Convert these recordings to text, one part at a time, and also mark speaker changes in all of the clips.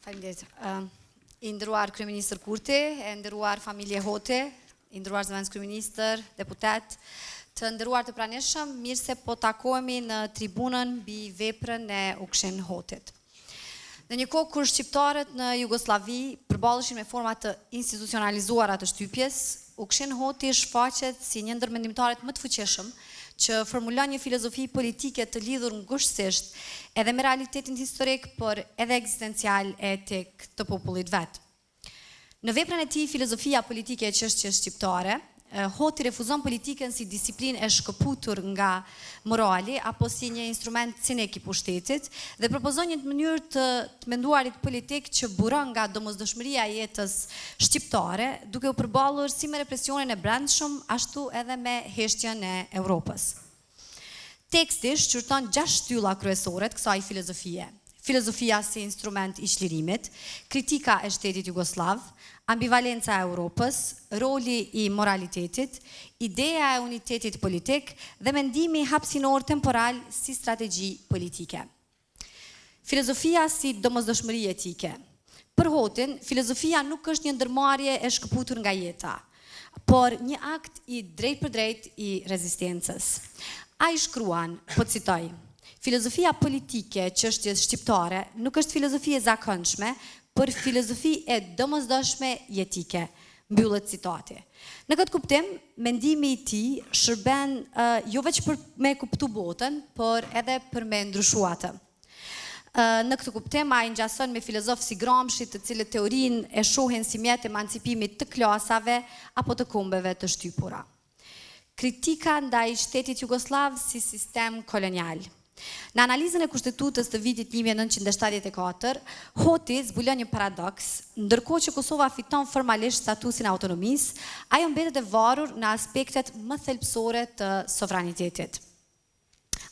Speaker 1: Faleminderit. I nderuar kryeministër Kurti, e nderuar familje Hoti, i nderuar zëvendës kryeministër, deputet, të nderuar të pranishëm, mirë se po takohemi në tribunën mbi veprën e Ukshin Hotit. Në një kohë kur shqiptarët në Jugosllavi përballeshin me forma të institucionalizuara të shtypjes, Ukshin Hoti shfaqet si një ndër mendimtarët më të fuqishëm që formulon një filozofi politike të lidhur ngushtësisht edhe me realitetin historik, por edhe ekzistencial e etik të popullit vet. Në veprën e tij Filozofia politike e çështjes shqiptare, Hoti refuzon politikën si disiplinë e shkëputur nga morali apo si një instrument cinik i pushtetit dhe propozon një mënyrë të menduarit politik që buron nga domosdoshmëria e jetës shqiptare, duke u përballur si me represionin e brendshëm, ashtu edhe me heshtjen e Europës. Teksti shqyrton 6 shtylla kryesore të kësaj filozofie. Filozofia si instrument i çlirimit, kritika e shtetit jugosllav, ambivalenca e Europës, roli i moralitetit, ideja e unitetit politik dhe mendimi hapësinor temporal si strategji politike. Filozofia si domosdoshmëri etike. Për Hotin, filozofia nuk është një ndërmarrje e shkëputur nga jeta, por një akt i drejtpërdrejt i rezistencës. Ai shkruan, po citoj: filozofia politike e çështjes shqiptare nuk është filozofi e zakonshme, por filozofi e domosdoshme jetike. Mbyllet citati. Në këtë kuptim, mendimi i tij shërben jo vetëm për me kuptu botën, por edhe për me ndryshu atë. Në këtë kuptim, ai ngjason me filozofë si Gramsci, të cilët teorinë e shohin si mjet emancipimit të klasave apo të kombeve të shtypura. Kritika ndaj shtetit jugosllav si sistem kolonial. Në analizën e kushtetutës të vitit 1974, Hoti zbulon një paradoks, ndërkohë që Kosova fiton formalisht statusin e autonomisë, ajo mbetet e varur në aspektet më thelbësore të sovranitetit.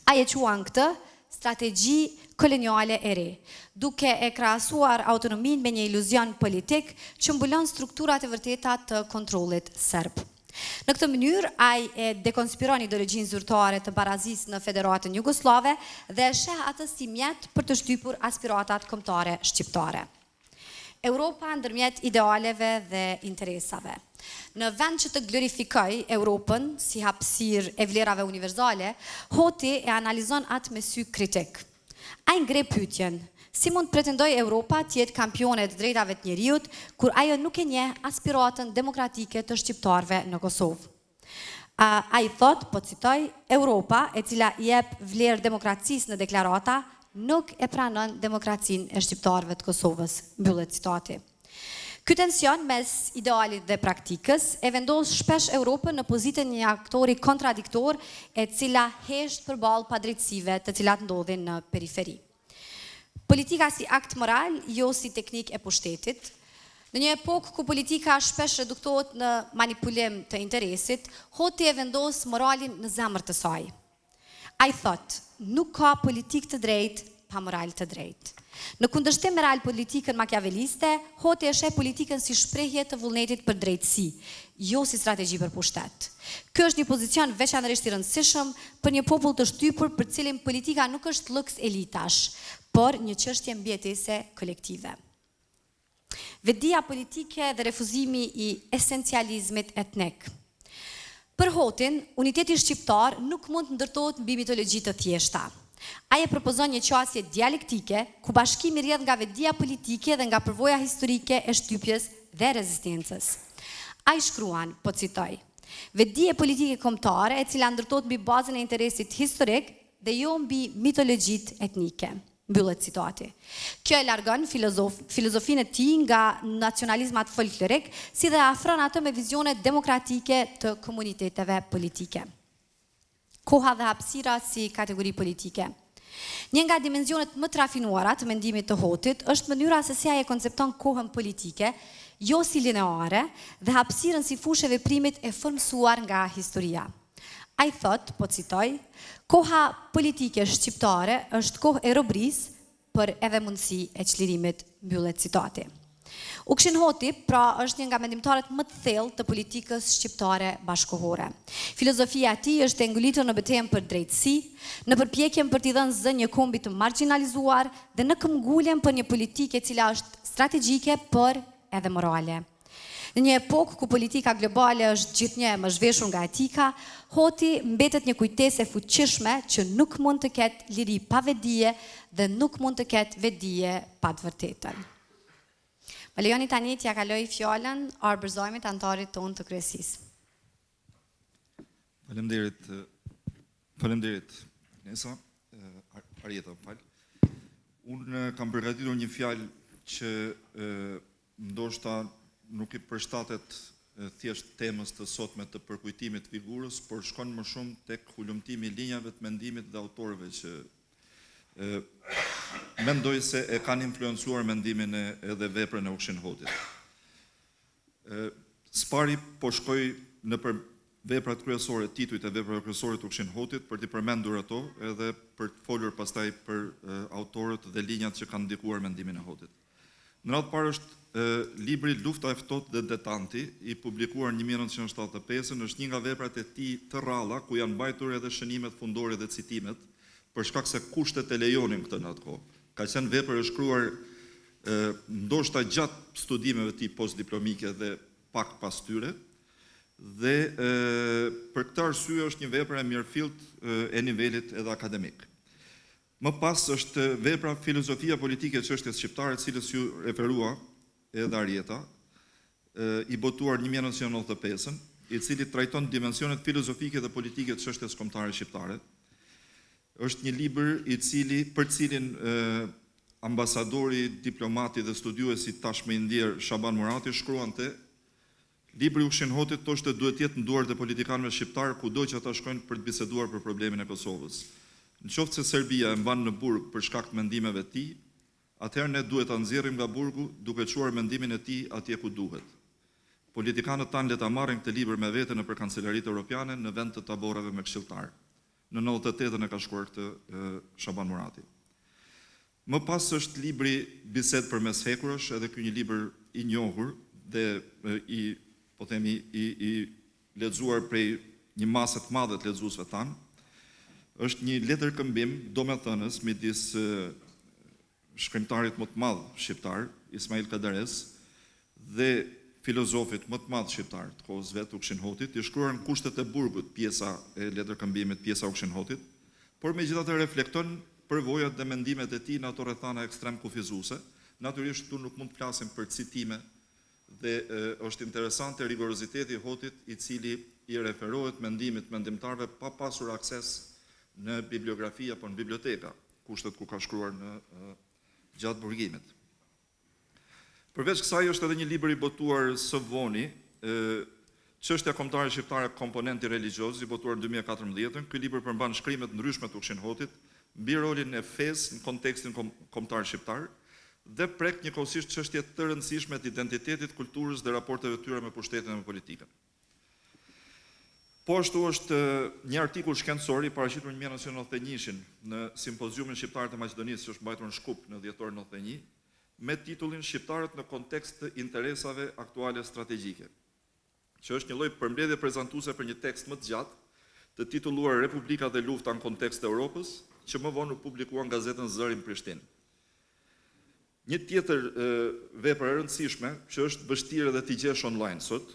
Speaker 1: Ai e quan këtë strategji koloniale e re, duke e krahasuar autonominë me një iluzion politik që mbulon strukturat e vërteta të kontrollit serb. Në këtë mënyrë, ai e dekonspiron ideologjinë zyrtare të barazisë në Federatën Jugoslave dhe e sheh atë si mjet për të shtypur aspiratat kombëtare shqiptare. Europa ndërmjet idealeve dhe interesave. Në vend që të glorifikoj Europën si hapësirë e vlerave universale, Hoti e analizon atë me sy kritik. Ai ngre pyetjen: si mund të pretendoj Europa të jetë kampione të drejtave të njerëzit, kur ajo nuk e njeh aspiratën demokratike të shqiptarëve në Kosovë? Ai thot, po citoj: Europa, e cila i jep vlerë demokracisë në deklarata, nuk e pranon demokracinë e shqiptarëve të Kosovës. Mbyllet citati. Ky tension mes idealit dhe praktikës e vendos shpesh Europën në pozitën një aktori kontradiktor, e cila hesht përballë padrejtësive të cilat ndodhin në periferi. Politika si akt moral, jo si teknik e pushtetit. Në një epokë ku politika shpesh reduktohet në manipulim të interesit, Hoti e vendos moralin në zemër të saj. Ai thot: nuk ka politik të drejtë pa moral të drejtë. Në kundërshtim me real politikën makiaveliste, Hoti e sheh politikën si shprehje të vullnetit për drejtësi, jo si strategji për pushtet. Ky është një pozicion veçanërisht i rëndësishëm për një popull të shtypur për cilin politika nuk është lloks elitash, por një çështje mbijetese kolektive. Vetdia politike dhe refuzimi i esencializmit etnik. Për Hotin, uniteti shqiptar nuk mund të ndërtohet mbi mitologji të thjeshta. Ai e propozon një qasje dialektike, ku bashkimi rrjedh nga vetdia politike dhe nga përvoja historike e shtypjes dhe rezistencës. Ai shkruan, po citoj: vetdia politike kombëtare e cila ndërtohet mbi bazën e interesit historik dhe jo mbi mitologjit etnike. Mbyllet citati. Kjo e largon filozofinë e tij nga nacionalizmat folklorik, si dhe afron atë me vizione demokratike të komuniteteve politike. Koha dhe hapësira si kategori politike. Një nga dimenzionet më të rafinuara të mendimit të Hotit është mënyra se si ai e koncepton kohën politike, jo si lineare, dhe hapësirën si fushë e veprimit e formsuar nga historia. Ai thot, po citoj: koha politike shqiptare është kohë e robërisë, por edhe mundësi e çlirimit. Mbyllet citati. Ukshin Hoti, pra, është një nga mendimtarët më të thellë të politikës shqiptare bashkohore. Filozofia e tij është e ngelitur në betejën për drejtësi, në përpjekjen për t'i dhënë zë një kombi të marginalizuar dhe në këmbguljen për një politikë e cila është strategjike por edhe morale. Në një epokë ku politika globale është gjithnjë më zhveshur nga etika, Hoti mbetet një kujtesë e fuqishme që nuk mund të ketë liri pa vedije dhe nuk mund të ketë vedije pa të vërtetën. Më lejoni tani t'ja kaloj fjalën Arbërzojmit, antarit tonë të kryesisë.
Speaker 2: Faleminderit Nesa, Arjeta, fal. Unë kam përgatitur një fjalë që ndoshta nuk i përshtatet thjesht temës të sotme të përkujtimit figurës, por shkon më shumë tek hulumtimi i linjave të mendimit dhe autorëve që mendoj se e kanë influencuar mendimin edhe veprën e Ukshin Hotit. Spari po shkoj në për veprat kryesore, titujt e veprave kryesore të Ukshin Hotit, për t'i përmendur ato edhe për të folur pastaj për autorët dhe linjat që kanë ndikuar mendimin e Hotit. Në radhë parë është libri Lufta e ftohtë dhe detanti, i publikuar në 1975, është një nga veprat e tij të rralla, ku janë mbajtur edhe shënimet fundore dhe citimet, për shkak se kushtet e lejonin këtë në atë kohë. Ka qenë vepër e shkruar ndoshta gjatë studimeve të tij postdiplomike dhe pak pas tyre, dhe për këtë arsye është një vepër e mirëfillt e nivelit edhe akademik. Më pas është vepra Filozofia politike e çështjes shqiptare, e cilës ju referua edhe Arjeta, i botuar 1995, i cili trajton dimensionet filozofike dhe politike të çështjes kombëtare shqiptare. Është një libër për cilin ambasadori, diplomati dhe studiuesi tashmë i ndjer Shaban Murati shkruante: libri Ukshin Hotit thoshte duhet jetë në duart e politikanëve shqiptar kudo që ata shkojnë për të biseduar për problemin e Kosovës. Në qoftë se Serbia e mban në burg për shkak të mendimeve të tij, atëherë ne duhet ta nxjerrim nga burgu duke çuar mendimin e tij atje ku duhet. Politikanët tanë le ta marrin këtë libër me vete nëpër kancelaritë europiane në vend të taborave me këshilltar. Në 98-ën e ka shkruar këtë Shaban Murati. Më pas është libri Bisedë përmes hekurësh, edhe ky një libër i njohur dhe i lexuar prej një mase të madhe të lexuesve tanë. Është një letërkëmbim domethënës midis shkrimtarit më të madh shqiptar, Ismail Kadares, dhe filozofit më të madh shqiptar të kohës vet, Ukshin Hotit, i shkruar në kushtet e burgut, pjesa e letërkëmbimit, pjesa Ukshin Hotit, por megjithatë reflekton përvojat dhe mendimet e tij në ato rrethana ekstrem kufizuese. Natyrisht këtu nuk mund të flasim për citime dhe është interesante rigoroziteti i Hotit, i cili i referohet mendimit mendimtarëve pa pasur akses në bibliografi apo në biblioteka, kushtet ku ka shkruar në gjatë burgimit. Përveç kësaj është edhe një libër i botuar së voni, Çështja kombëtare shqiptare komponenti religjios, i botuar në 2014. Ky libër përmban shkrimet ndryshme të Ukshin Hotit mbi rolin e fesë në kontekstin kombëtar shqiptar dhe prek njëkohësisht çështje të rëndësishme të identitetit, kulturës dhe raporteve të tyre me pushtetin dhe me politikën. Po ashtu është një artikull shkencor i paraqitur në 1991 në simpoziumin shqiptar të Maqedonisë që është mbajtur në Shkup në dhjetor 91, me titullin Shqiptarët në kontekst të interesave aktuale strategjike, që është një lloj përmbledhje prezantuese për një tekst më të gjatë të titulluar Republika dhe lufta në kontekst të Europës, që më vonë u publikua në gazetën Zëri në Prishtinë. Një tjetër vepër e rëndësishme që është vështirë edhe t'i gjesh online sot,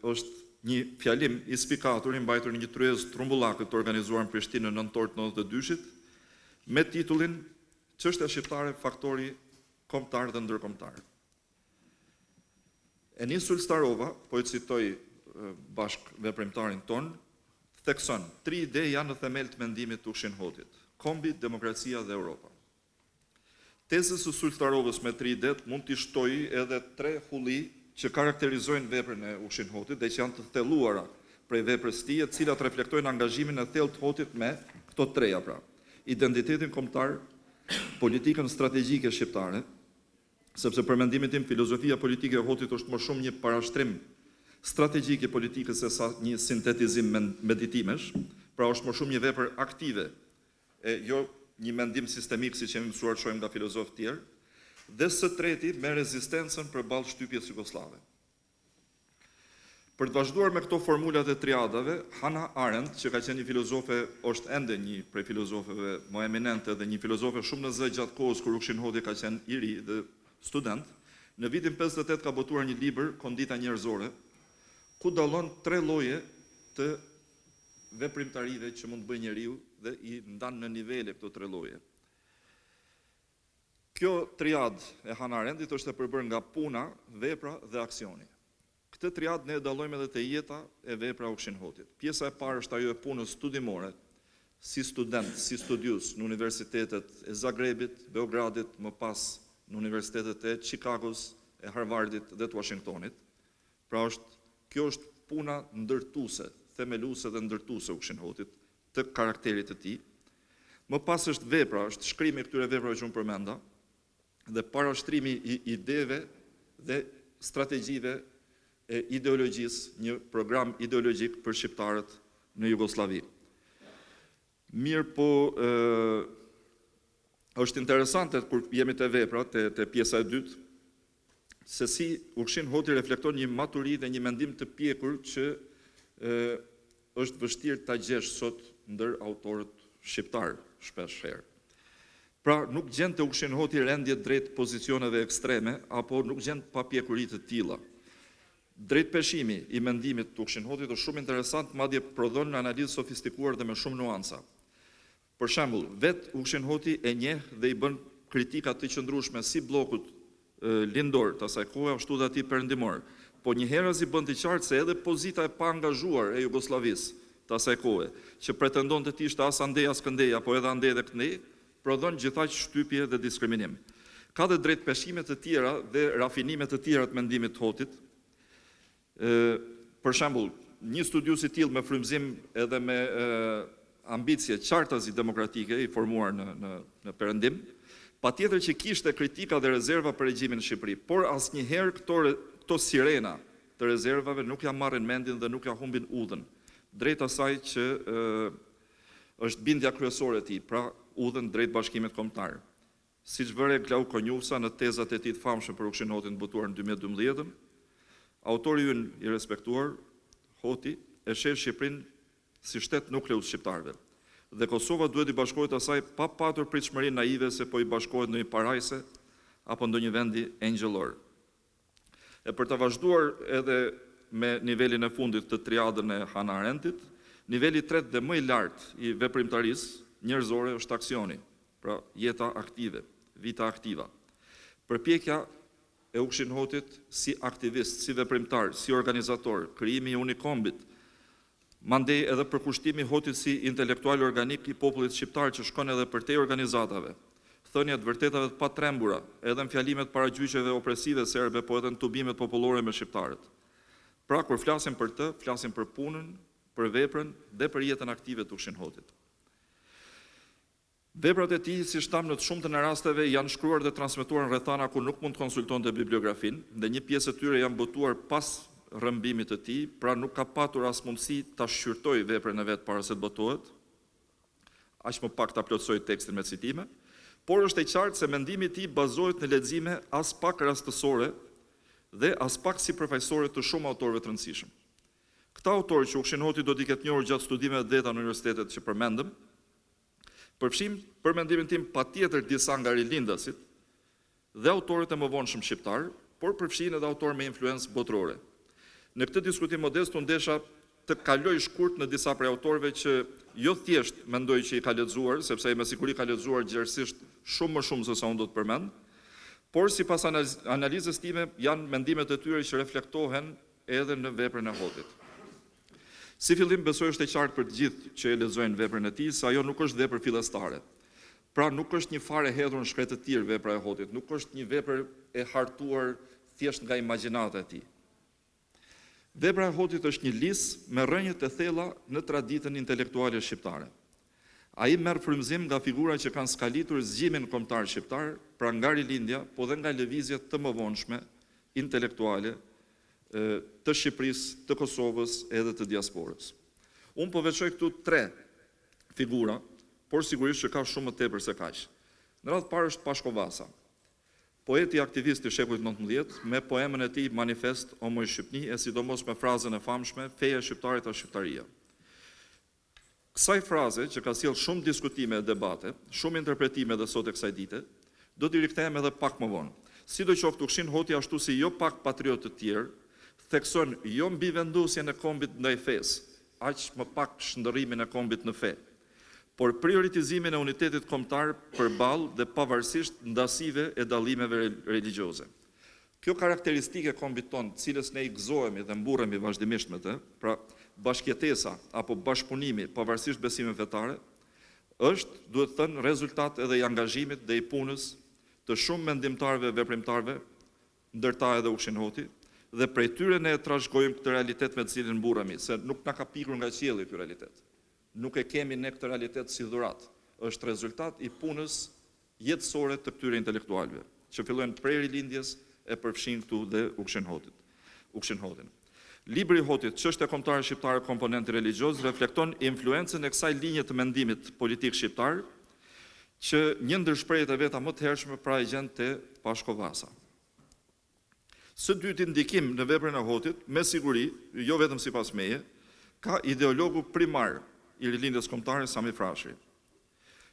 Speaker 2: është një fjalim i spikatur i mbajtur në një tryezë trumbullake të organizuar në Prishtinë në nëntor të 92-shit, me titullin Çështja shqiptare, faktori kombëtar dhe ndërkombëtar. Enis Sulstarova, po e citoj bashkë veprimtarin ton, thekson 3 ide janë në themel të mendimit të Ukshin Hotit: kombi, demokracia dhe Europa. Tezës së Sulstarovës me 3 idet mund t'i shtoj edhe 3 hulli që karakterizojnë veprën e Ukshin Hotit dhe që janë të thelluara prej veprës së tij, të cilat reflektojnë angazhimin e thellë të Hotit me këto treja, pra: identitetin kombëtar, politikën strategjike shqiptare, sepse për mendimin tim filozofia politike e Hotit është më shumë një parashtrim strategjik i politikës se sa një sintetizim meditimesh, pra është më shumë një vepër aktive, e jo një mendim sistemik siç jemi mësuar të shohim nga filozofë të tjerë, dhe së treti me rezistencën përballë shtypjes jugoslave. Për të vazhduar me këto formulat e triadave, Hannah Arendt, që ka qenë një filozofe, është ende një prej filozofeve më eminente dhe një filozofe shumë në zë gjatë kohës kur Ukshin Hoti ka qenë i ri dhe student, në vitin 58 ka botuar një libër, Kondita njerëzore, ku dallon 3 lloje të veprimtarive që mund të bëjë njeriu dhe i ndan në nivele këto 3 lloje. Kjo triad e Hannah Arendtit është e përbërë nga puna, vepra dhe aksioni. Këtë triad ne e dallojmë edhe te jeta e vepra Ukshin Hotit. Pjesa e parë është ajo e punës studimore, si student, si studius në universitetet e Zagrebit, Beogradit, më pas në universitetet e Chicagos, e Harvardit dhe të Washingtonit. Pra kjo është puna ndërtuese, themeluese dhe ndërtuese Ukshin Hotit të karakterit të tij. Më pas është vepra, është shkrimi i këtyre veprave që unë përmenda dhe parashtrimi i ideve dhe strategjive e ideologjisë, një program ideologjik për shqiptarët në Jugosllavi. Mirë po, është interesante kur jemi te vepra, te pjesa e dytë, se si Ukshin Hoti reflekton një maturi dhe një mendim të pjekur që është vështirë ta gjesh sot ndër autorët shqiptar shpesh herë. Pra, nuk gjen te Ukshin Hoti rendje drejt pozicioneve ekstreme apo nuk gjen papjekuri të tilla. Drejt peshimi i mendimit të Ukshin Hotit është shumë interesant, madje prodhon në analizë sofistikuar dhe me shumë nuanca. Për shembull, vet Ukshin Hoti e njeh dhe i bën kritika të qëndrueshme si bllokut lindor të asaj kohe, ashtu dhe atij perëndimor. Po njëherës i bën të qartë se edhe pozita e paangazhuar e Jugosllavisë të asaj kohe, që pretendon të ishte as andej as këndej apo edhe andej dhe këndej, prodhon gjithaq shtypje dhe diskriminim. Ka dhe drejt peshime të tjera dhe rafinime të tjera të mendimit të Hotit. Për shembull, një studius i tillë me frymëzim edhe me ambicie qartazi demokratike i formuar në perëndim, patjetër që kishte kritika dhe rezerva për regjimin në Shqipëri, por asnjëherë këto sirena të rezervave nuk ja marrin mendin dhe nuk ja humbin udhën, drejt asaj që është bindja kryesore e tij, pra udhën drejt Bashkimit Kombëtar. Siç vëre Glauko Njufsa në tezat e tij të famshme për Ukshin Hotin botuar në 2012, autori ynë i respektuar, Hoti, e sheh Shqipërinë si shtet nukleus shqiptarëve. Dhe Kosova duhet i bashkohet asaj pa patur pritshmërinë naive se po i bashkohet në një parajse apo ndonjë vendi engjëllor. E për të vazhduar edhe me nivelin e fundit të triadën e Hannah Arendtit, niveli i tretë dhe më i lartë i veprimtarisë njerëzore është aksioni, pra jeta aktive, vita aktiva. Përpjekja e Ukshin Hotit si aktivist, si veprimtar, si organizator, krijimi i Unikombit, mandej edhe përkushtimi i Hotit si intelektual organik i popullit shqiptar që shkon edhe përtej organizatave, thëniet vërtetave të patrembura, edhe në fjalimet paragjyqjeve opresive serbe, po edhe në tubimet popullore me shqiptarët. Pra, kur flasim për të, flasim për punën, për veprën dhe për jetën aktive të Ukshin Hotit. Veprat e tij, si shtam në të shumtën e rasteve, janë shkruar dhe transmetuar në rrethana ku nuk mund të konsultonte bibliografinë, dhe një pjesë e tyre janë botuar pas rrëmbimit të tij, pra nuk ka patur as mundësi ta shqyrtoj veprën e vet para se të botohet, aq më pak ta plotësoj tekstin me citime, por është e qartë se mendimi i tij bazohet në lexime as pak rastësore dhe as pak sipërfaqësore të shumë autorëve të rëndësishëm. Këta autorë që Ukshin Hoti do t'i ketë njohur gjatë studimeve të veta në universitetet që përmendëm, përfshim për mendimin tim patjetër disa nga rilindasit dhe autorët e mëvonshëm shqiptar, por përfshin edhe autorë me influencë botërore. Në këtë diskutim modest unë desha të kaloj shkurt në disa prej autorëve që jo thjesht mendoj që i ka lexuar, sepse ai me siguri ka lexuar gjerësisht shumë më shumë se sa unë do të përmend, por sipas analizës time janë mendimet e tyre që reflektohen edhe në veprën e Hotit. Si fillim besoj është e qartë për të gjithë që e lexojnë veprën e tij se ajo nuk është vepër fillestare. Pra nuk është një fare hedhur në shkretë të tir vepra e Hotit, nuk është një vepër e hartuar thjesht nga imagjinata e tij. Vepra e Hotit është një lis me rrënjët e thella në traditën intelektuale shqiptare. Ai merr frymëzim nga figura që kanë skalitur zgjimin kombëtar shqiptar, pra nga rilindja, po dhe nga lëvizjet të mëvonshme intelektuale të Shqipërisë, të Kosovës edhe të diasporës. Unë po veçoj këtu 3 figura, por sigurisht që ka shumë më tepër se kaq. Në radhë parë është Pashko Vasa. poeti aktivist i shekullit 19 me poemën e tij Manifest o moj Shqipni e sidomos me frazën e famshme Feja e shqiptarit është shqiptaria. Kësaj fraze që ka sjellë shumë diskutime e debate, shumë interpretime dhe sot e kësaj dite, do t'i rikthehem edhe pak më vonë. Sidoqoftë Ukshin Hoti ashtu si jo pak patriotë të tjerë, thekson jo mbivendosjen e kombit ndaj fesë, aq më pak shndërrimin e kombit në fe, por prioritizimin e unitetit kombëtar përballë dhe pavarësisht ndasive e dallimeve religjioze. Kjo karakteristike e kombit tonë, cilës ne i gëzohemi dhe mburremi vazhdimisht me të, pra bashkëjetesa apo bashkëpunimi pavarësisht besimeve fetare, është, duhet thënë, rezultat edhe i angazhimit dhe i punës të shumë mendimtarëve e veprimtarëve, ndërta edhe Ukshin Hoti, dhe prej tyre ne trashëgojmë këtë realitet me të cilin mburremi, se nuk na ka pikur nga qielli ky realitet. Nuk e kemi ne këtë realitet si dhuratë. Është rezultat i punës jetësore të këtyre intelektualëve, që fillojnë prej rilindjes e përfshin këtu dhe Ukshin Hotin. Libri i Hotit, Çështja kombëtare shqiptare komponenti religjios, reflekton influencën e kësaj linje të mendimit politik shqiptar, që një ndër shprehjet e veta më të hershme pra e gjen te Pashko Vasa. Së dyti ndikim në veprën e Hotit, me siguri, jo vetëm sipas meje, ka ideologu primar i rilindjes kombëtare Sami Frashëri.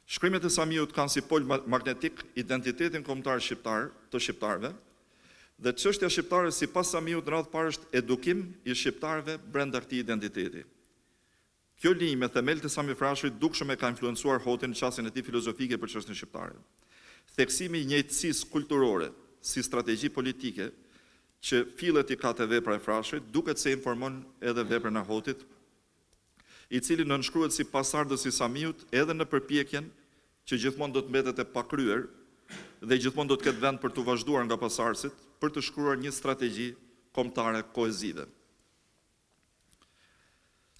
Speaker 2: Shkrimet e Samiut kanë si pol magnetik identitetin kombëtar shqiptar të shqiptarëve, dhe çështja shqiptare sipas Samiut në radhë parë është edukim i shqiptarëve brenda këtij identiteti. Kjo linjë me themelët e Sami Frashërit dukshëm e ka influencuar Hotin në qasjen e tij filozofike për çështjen shqiptare. Theksimi i njëjtësisë kulturore si strategji politike që fillet i ka te vepra e Frashërit, duket se informon edhe veprën e Hotit, i cili nënshkruhet si pasardhës i Samiut edhe në përpjekjen që gjithmonë do të mbetet e pakryer dhe gjithmonë do të ketë vend për të vazhduar nga pasardhësit për të shkruar një strategji kombëtare kohezive.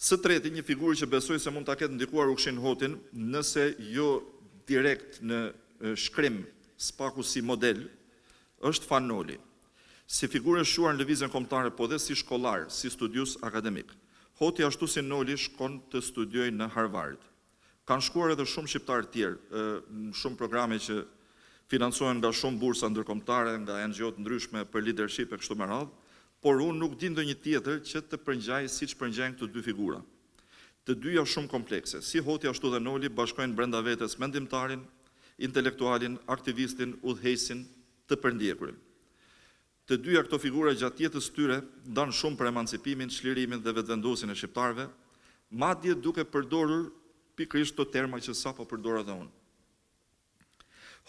Speaker 2: Së treti, një figurë që besoj se mund ta ketë ndikuar Ukshin Hotin, nëse jo direkt në shkrim, spaku si model, është Fanoli. Si figurë e shuar në lëvizjen kombëtare, po dhe si shkollar, si studius akademik. Hoti ashtu si Noli shkon të studioj në Harvard. Kanë shkuar edhe shumë shqiptarë tjerë, në shumë programe që financohen nga shumë bursa ndërkombëtare, nga NGO-të ndryshme për leadership e kështu me radhë, por unë nuk di ndonjë tjetër që të përngjaj siç përngjajnë këto dy figura. Të dyja shumë komplekse, si Hoti ashtu dhe Noli bashkojnë brenda vetes mendimtarin, intelektualin, aktivistin, udhëheqësin të përndjekurin. Të dyja këto figura gjatë jetës tyre ndanë shumë për emancipimin, çlirimin dhe vetëvendosjen e shqiptarëve, madje duke përdorur pikërisht këto terma që sapo përdora edhe unë.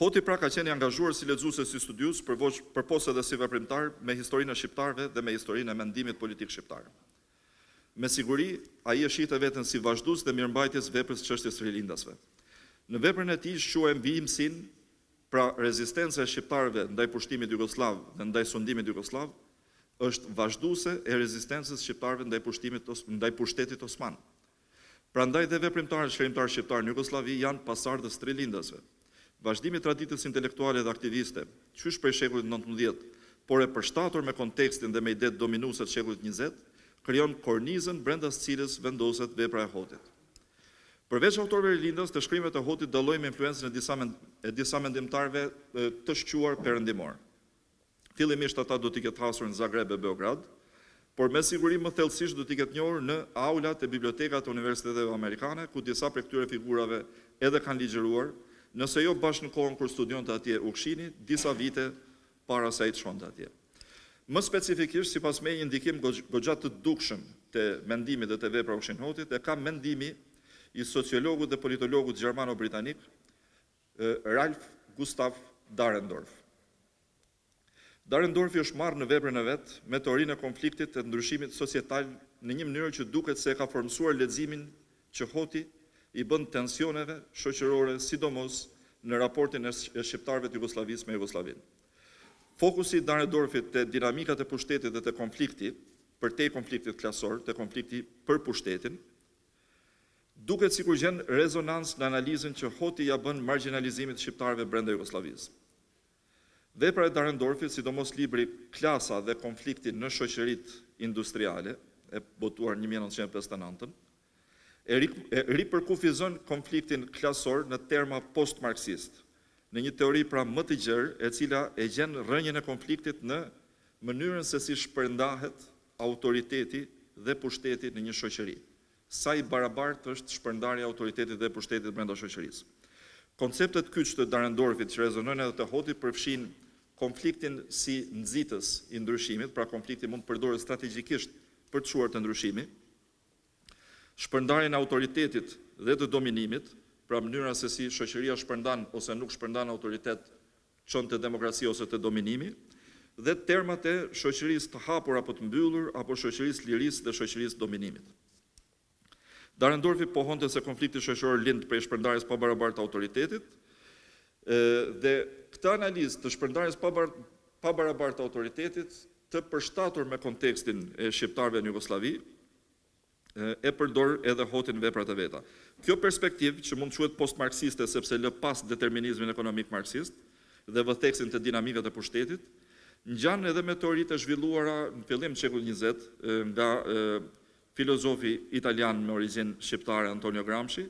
Speaker 2: Hoti pra ka qenë i angazhuar si lexues e si studius, përpos edhe si veprimtar me historinë e shqiptarëve dhe me historinë e mendimit politik shqiptar. Me siguri, ai e shihte veten si vazhdues dhe mirëmbajtjes veprës çështjes së rilindasve. Në veprën e tij shuhem vijimsin, pra rezistenca e shqiptarëve ndaj pushtimit jugosllav dhe ndaj sundimit jugosllav, është vazhduese e rezistencës shqiptarëve ndaj pushtetit osman. Prandaj dhe veprimtarët shkrimtarë shqiptar në Jugosllavi janë pasardhës të rilindasve. Vazhdimi i traditës intelektuale dhe aktiviste, qysh prej shekullit 19, por e përshtatur me kontekstin dhe me idetë dominuese të shekullit 20, krijon kornizën brenda së cilës vendoset vepra e Hotit. Përveç autorëve rilindas, të shkrimet e Hotit dallojmë influencën e disa mendimtarëve të shquar perëndimor. Fillimisht ata do t'i ketë hasur në Zagreb e Beograd, por me siguri më thellësisht do t'i ketë njohur në aulat e bibliotekat e universiteteve amerikane, ku disa prej këtyre figurave edhe kanë ligjëruar, nëse jo bashkë në kohën kur studionte atje Ukshini, disa vite para se ai të shkonte atje. Më specifikisht, sipas me një ndikim goxha të dukshëm të mendimit dhe të vepra Ukshin Hotit, e ka mendimi i sociologut dhe politologut gjermano-britanik Ralph Gustav Dahrendorf. Dahrendorfi është marrë në veprën e vet me teorinë e konfliktit të ndryshimit societal në një mënyrë që duket se e ka formsuar leximin që Hoti i bën tensioneve shoqërore, sidomos në raportin e shqiptarëve të Jugosllavisë me Jugosllavinë. Fokusi i Dahrendorfit te dinamikat e pushtetit dhe te konflikti, përtej konfliktit klasor, te konflikti për pushtetin, duket sikur gjen rezonancë në analizën që Hoti ja bën marginalizimit shqiptarëve brenda Jugosllavisë. Vepra e Dahrendorfit, sidomos libri Klasa dhe konflikti në shoqëritë industriale, e botuar 1959, e ripërkufizon konfliktin klasor në terma post-marksist, në një teori pra më të gjerë, e cila e gjen rrënjën e konfliktit në mënyrën se si shpërndahet autoriteti dhe pushteti në një shoqëri. Sa i barabartë është shpërndarja e autoritetit dhe pushtetit brenda shoqërisë. Konceptet kyç të Dahrendorfit që rezonojnë edhe të Hotit përfshin konfliktin si nxitës i ndryshimit, pra konflikti mund të përdoret strategjikisht për të çuar të ndryshimi, shpërndarjen e autoritetit dhe të dominimit, pra mënyra se si shoqëria shpërndan ose nuk shpërndan autoritet, çon të demokracia ose të dominimi, dhe termat e shoqërisë të hapur apo të mbyllur, apo shoqërisë lirisë dhe shoqërisë dominimit. Dahrendorfi pohonte se konflikti shoqëror lind prej shpërndarjes pa barabartë të autoritetit, dhe këtë analizë të shpërndarjes pa barabartë të autoritetit, të përshtatur me kontekstin e shqiptarëve në Jugosllavi, e përdor edhe Hoti në veprat e veta. Kjo perspektivë, që mund të quhet post-marksiste sepse lë pas determinizmin ekonomik marksist dhe vëtheksin të dinamikave të pushtetit, ngjan edhe me teoritë e zhvilluara në fillim të shekullit 20 nga filozofi italian me origjinë shqiptare Antonio Gramsci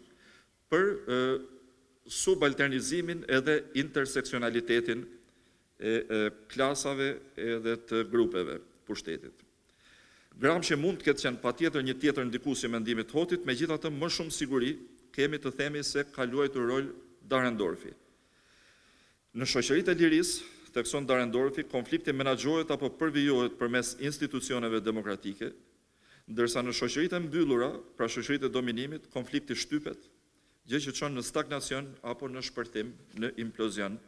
Speaker 2: për subalternizimin edhe interseksionalitetin e klasave edhe të grupeve pushtetit. Gramsci mund të ketë qenë patjetër një tjetër ndikues i mendimit të Hotit, megjithatë më shumë siguri kemi të themi se ka luajtur rol Dahrendorfi. Në shoqëritë e lirisë, thekson Dahrendorfi, konflikti menaxhohet apo përvijohet përmes institucioneve demokratike, ndërsa në shoqëritë e mbyllura, pra shoqëritë e dominimit, konflikti shtypet, gjë që çon në stagnacion apo në shpërthim, në implozion.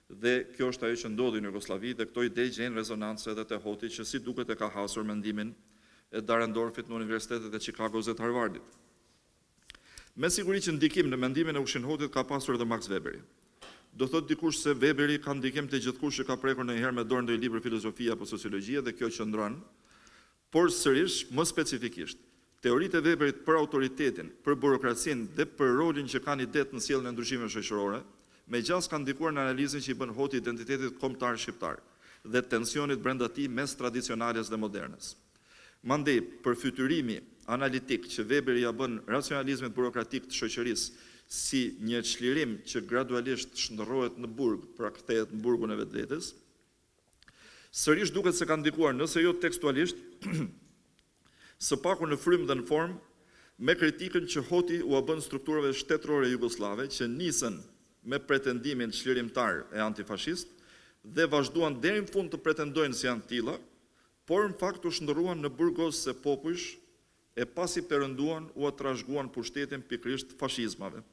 Speaker 2: Dhe kjo është ajo që ndodhi në Jugosllavi dhe këto ide gjejnë rezonancë edhe te Hoti që si duket e ka hasur mendimin e Dahrendorfit në universitetet e Chicagos dhe të Harvardit. Me siguri që ndikim në mendimin e Ushin-Hotit ka pasur edhe Max Weberi. Do thot dikush se Weberi ka ndikim të gjithkush që ka prekur ndonjëherë me dorë ndonjë libër filozofie apo sociologjie dhe kjo qëndron, por sërish më specifikisht teoritë e Weberit për autoritetin, për burokracinë dhe për rolin që kanë idet në sjelljen e ndryshimeve shoqërore, me gjas kanë ndikuar në analizën që i bën Hoti identitetit kombëtar shqiptar dhe tensionit brenda tij mes tradicionales dhe modernes. Mandej, për fytyrimi analitik që Weberi ja bën racionalizmit burokratik të shoqërisë si një çlirim që gradualisht shndërrohet në burg, pra kthehet në burgun e vetvetes, sërish duket se ka ndikuar, nëse jo tekstualisht, së paku në frymë dhe në formë, me kritikën që Hoti u bën strukturave shtetërore jugoslave që nisën me pretendimin çlirimtar e antifashist dhe vazhduan deri në fund të pretendojnë se janë tilla, por në fakt u shndërruan në burgos se popujsh e pasi perënduan u trashëguan pushtetin pikërisht fashizmave.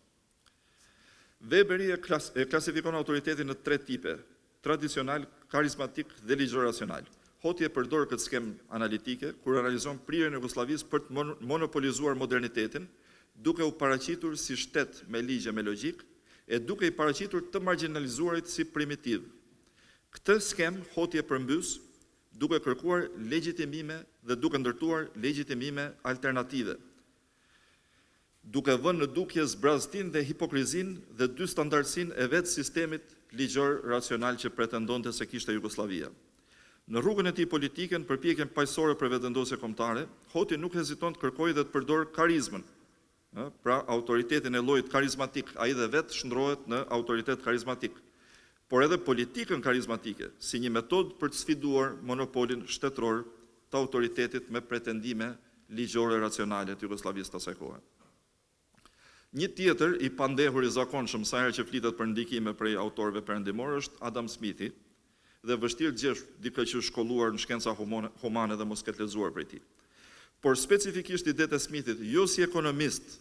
Speaker 2: Weberi e klasifikon autoritetin në 3 tipe: tradicional, karizmatik dhe ligjëracional. Hoti e përdor këtë skemë analitike kur analizon prirjen e Jugosllavisë për të monopolizuar modernitetin, duke u paraqitur si shtet me ligje me logjik, e duke i paraqitur të marginalizuarit si primitiv. Këtë skem Hoti e përmbys duke kërkuar legjitimime dhe duke ndërtuar legjitimime alternative, duke vënë në dukje zbraztin dhe hipokrizin dhe dy standardsin e vetë sistemit ligjor racional që pretendonte se kishte Jugoslavia. Në rrugën e tij politike, në përpjekjen paqësore për vetëvendosje kombëtare, Hoti nuk heziton të kërkojë dhe të përdor karizmën. Pra autoritetin e llojit karizmatik, ai dhe vetë shndrohet në autoritet karizmatik, por edhe politikën karizmatike si një metodë për të sfiduar monopolin shtetëror të autoritetit me pretendime ligjore racionale të Jugosllavisë të asaj kohe. Një tjetër i pandehur i zakonshëm sa herë që flitet për ndikime prej autorëve perëndimor është Adam Smithi, dhe vështirë gjesh dikë që është shkolluar në shkenca humane dhe mos ketë lexuar prej tij. Por specifikisht idetë e Smithit, jo si ekonomist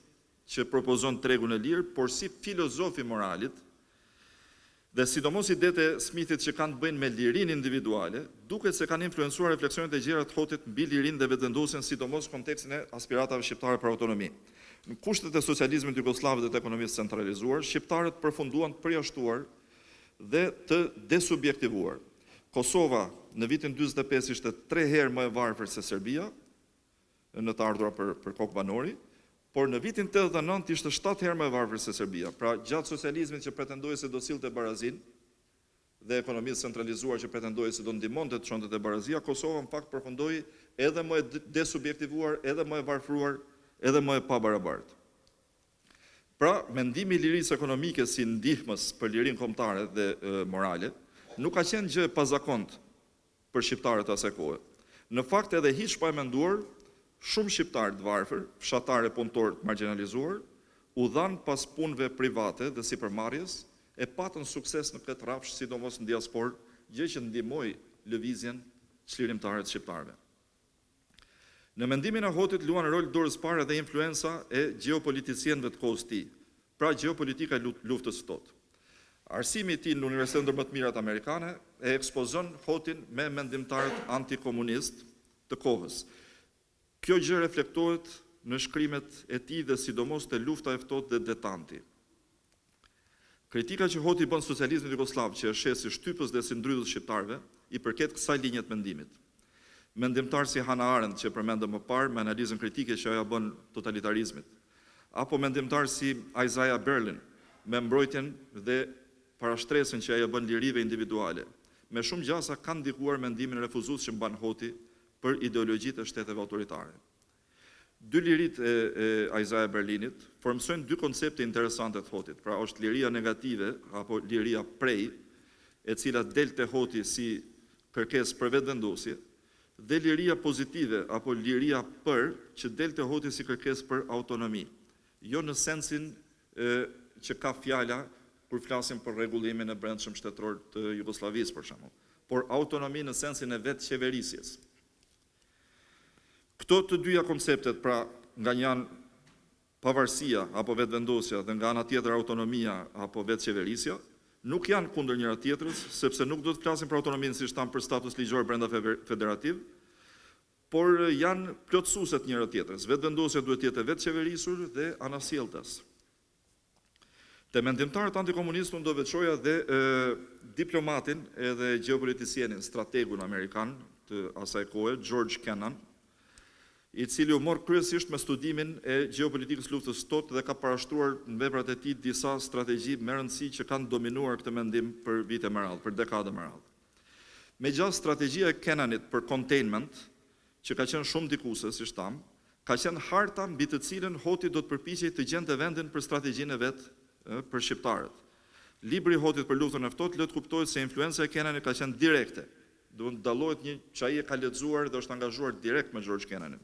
Speaker 2: që propozon tregun e lirë, por si filozof i moralit, dhe sidomos idetë e Smithit që kanë të bëjnë me lirinë individuale, duket se kanë influencuar refleksionet e gjera të Hotit mbi lirinë dhe vetëvendosjen, sidomos kontekstin e aspiratave shqiptare për autonomi. Në kushtet e socializmit jugosllav dhe të ekonomisë centralizuar, shqiptarët përfunduan të përjashtuar dhe të desubjektivuar. Kosova në vitin 45 ishte 3 herë më e varfër se Serbia, në të ardhura për kokë banori, por në vitin 89 ishte 7 herë më e varfër se Serbia. Pra gjatë socializmit që pretendoi se do sillte barazin dhe ekonomisë centralizuar që pretendoi se do ndihmonte të çonte te barazia, Kosova në fakt përfundoi edhe më e desubjektivuar, edhe më e varfëruar, edhe më e pabarabartë. Pra, mendimi I lirisë ekonomike si ndihmës për lirinë kombëtare dhe morale, nuk ka qenë gjë e pazakont për shqiptarët asaj kohe. Në fakt edhe hiç pa e menduar, shumë shqiptarë të varfër, fshatarë punëtorë të marginalizuar, u dhanë pas punëve private dhe sipërmarrjes, e patën sukses në këtë rrafsh, sidomos në diasporë, gjë që ndihmoi lëvizjen çlirimtare të shqiptarëve. Në mendimin e Hotit luan rol dorës parë dhe influenca e gjeopoliticienëve të kohës tij, pra gjeopolitika e luftës së ftohtë. Arsimi I tij në Universitetin e më të mirat amerikane e ekspozon Hotin me mendimtarët antikomunist të kohës. Kjo gjë reflektohet në shkrimet e tij dhe sidomos te lufta e ftohtë dhe detanti. Kritika që Hoti bën socializmit jugosllav, që e sheh si shtypës dhe si ndrydhës shqiptarëve, I përket kësaj linje të mendimit. Mendimtar si Hannah Arendt, që përmendëm më parë, me analizën kritike që ajo bën totalitarizmit, apo mendimtar si Isaiah Berlin, me mbrojtjen dhe parashtresën që ajo bën lirive individuale, me shumë gjasa kanë ndikuar mendimin refuzues që mban Hoti për ideologjitë e shteteve autoritare. Dy lirit e Isaiah Berlinit formsojnë dy koncepte interesante të Hotit, pra është liria negative apo liria prej, e cila del te Hoti si kërkesë për vetëvendosje, dhe liria pozitive apo liria për, që del te Hoti si kërkesë për autonomi. Jo në sensin që ka fjala kur flasim për rregullimin e brendshëm shtetëror të Jugosllavisë për shembull, por autonomi në sensin e vetë qeverisjes. Këto të dyja konceptet, pra nga një anë pavarësia apo vetëvendosja dhe nga ana tjetër autonomia apo vetëqeverisja, nuk janë kundër njëra tjetrës, sepse nuk do të flasim për autonominë si shtam për status ligjor brenda federativ, por janë plotësuese të njëra tjetrës. Vetëvendosja duhet të jetë vetëqeverisur dhe anasjelltas. Te mendimtarët antikomunistë unë do veçoja dhe diplomatin edhe gjeopoliticienin, strategun amerikan të asaj kohe, George Kennan, I cili u mor kryesisht me studimin e gjeopolitikës luftës së ftohtë dhe ka parashtruar në veprat e tij disa strategji me rëndësi që kanë dominuar këtë mendim për vite më radhë, për dekada më radhë. Megjithëse strategjia e Kennanit për containment, që ka qenë shumë dikuese, si shtam, ka qenë harta mbi të cilën Hoti do të përpiqej të gjente vendin për strategjinë e vet për shqiptarët. Libri I Hotit për luftën e ftohtë le të kuptohet se influenca e Kennanit ka qenë direkte. Do të dallohet një që ai e ka lexuar dhe është angazhuar direkt me George Kennanin.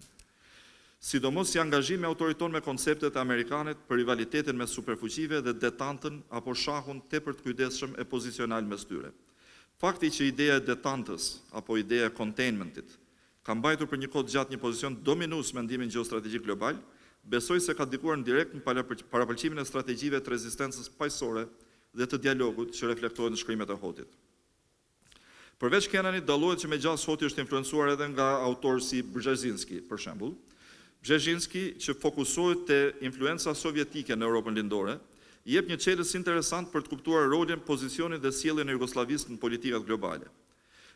Speaker 2: Sidomos si angazhimi autoriton me konceptet e amerikanët për rivalitetin me superfuqive dhe detantën apo shahun tepër të kujdesshëm e pozicional mes tyre. Fakti që ideja e detantës apo ideja e containmentit ka mbajtur për një kohë gjatë një pozicion dominues mendimin gjeostrategjik global, besoj se ka ndikuar direkt në parapëlqimin e strategjive të rezistencës paqësore dhe të dialogut që reflektohet në shkrimet e Hotit. Përveç Kennanit, dallohet që me gjas Hoti është influencuar edhe nga autorë si Brzezinski, për shembull. Brzezinski, që fokusohet te influenca sovjetike në Europën lindore, jep një çelës interesant për të kuptuar rolin, pozicionin dhe sjelljen e Jugosllavisë në politikat globale.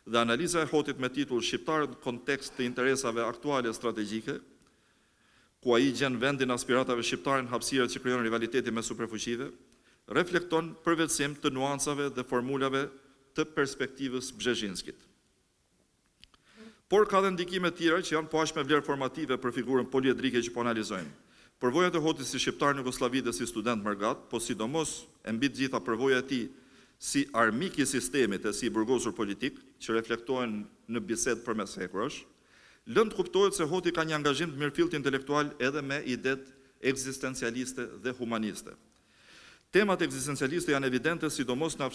Speaker 2: Dhe analiza e Hotit me titull Shqiptarët në kontekst të interesave aktuale strategjike, ku ai gjen vendin aspiratave shqiptare në hapësirat që krijon rivaliteti me superfuqive, reflekton përvetësim të nuancave dhe formulave të perspektivës Brzezinskit. Por ka dhe ndikime tjera që janë po aq me vlerë formative për figurën poliedrike që po analizojmë. Përvojat e Hotit si shqiptar në Jugosllavi dhe si student mërgat, po sidomos e mbi të gjitha përvoja e tij si armik I sistemit e si burgosur politik, që reflektohen në bisedë përmes hekurësh, lënë të kuptohet se Hoti ka një angazhim të mirëfillt intelektual edhe me idet ekzistencialiste dhe humaniste. Temat ekzistencialiste janë evidente, sidomos në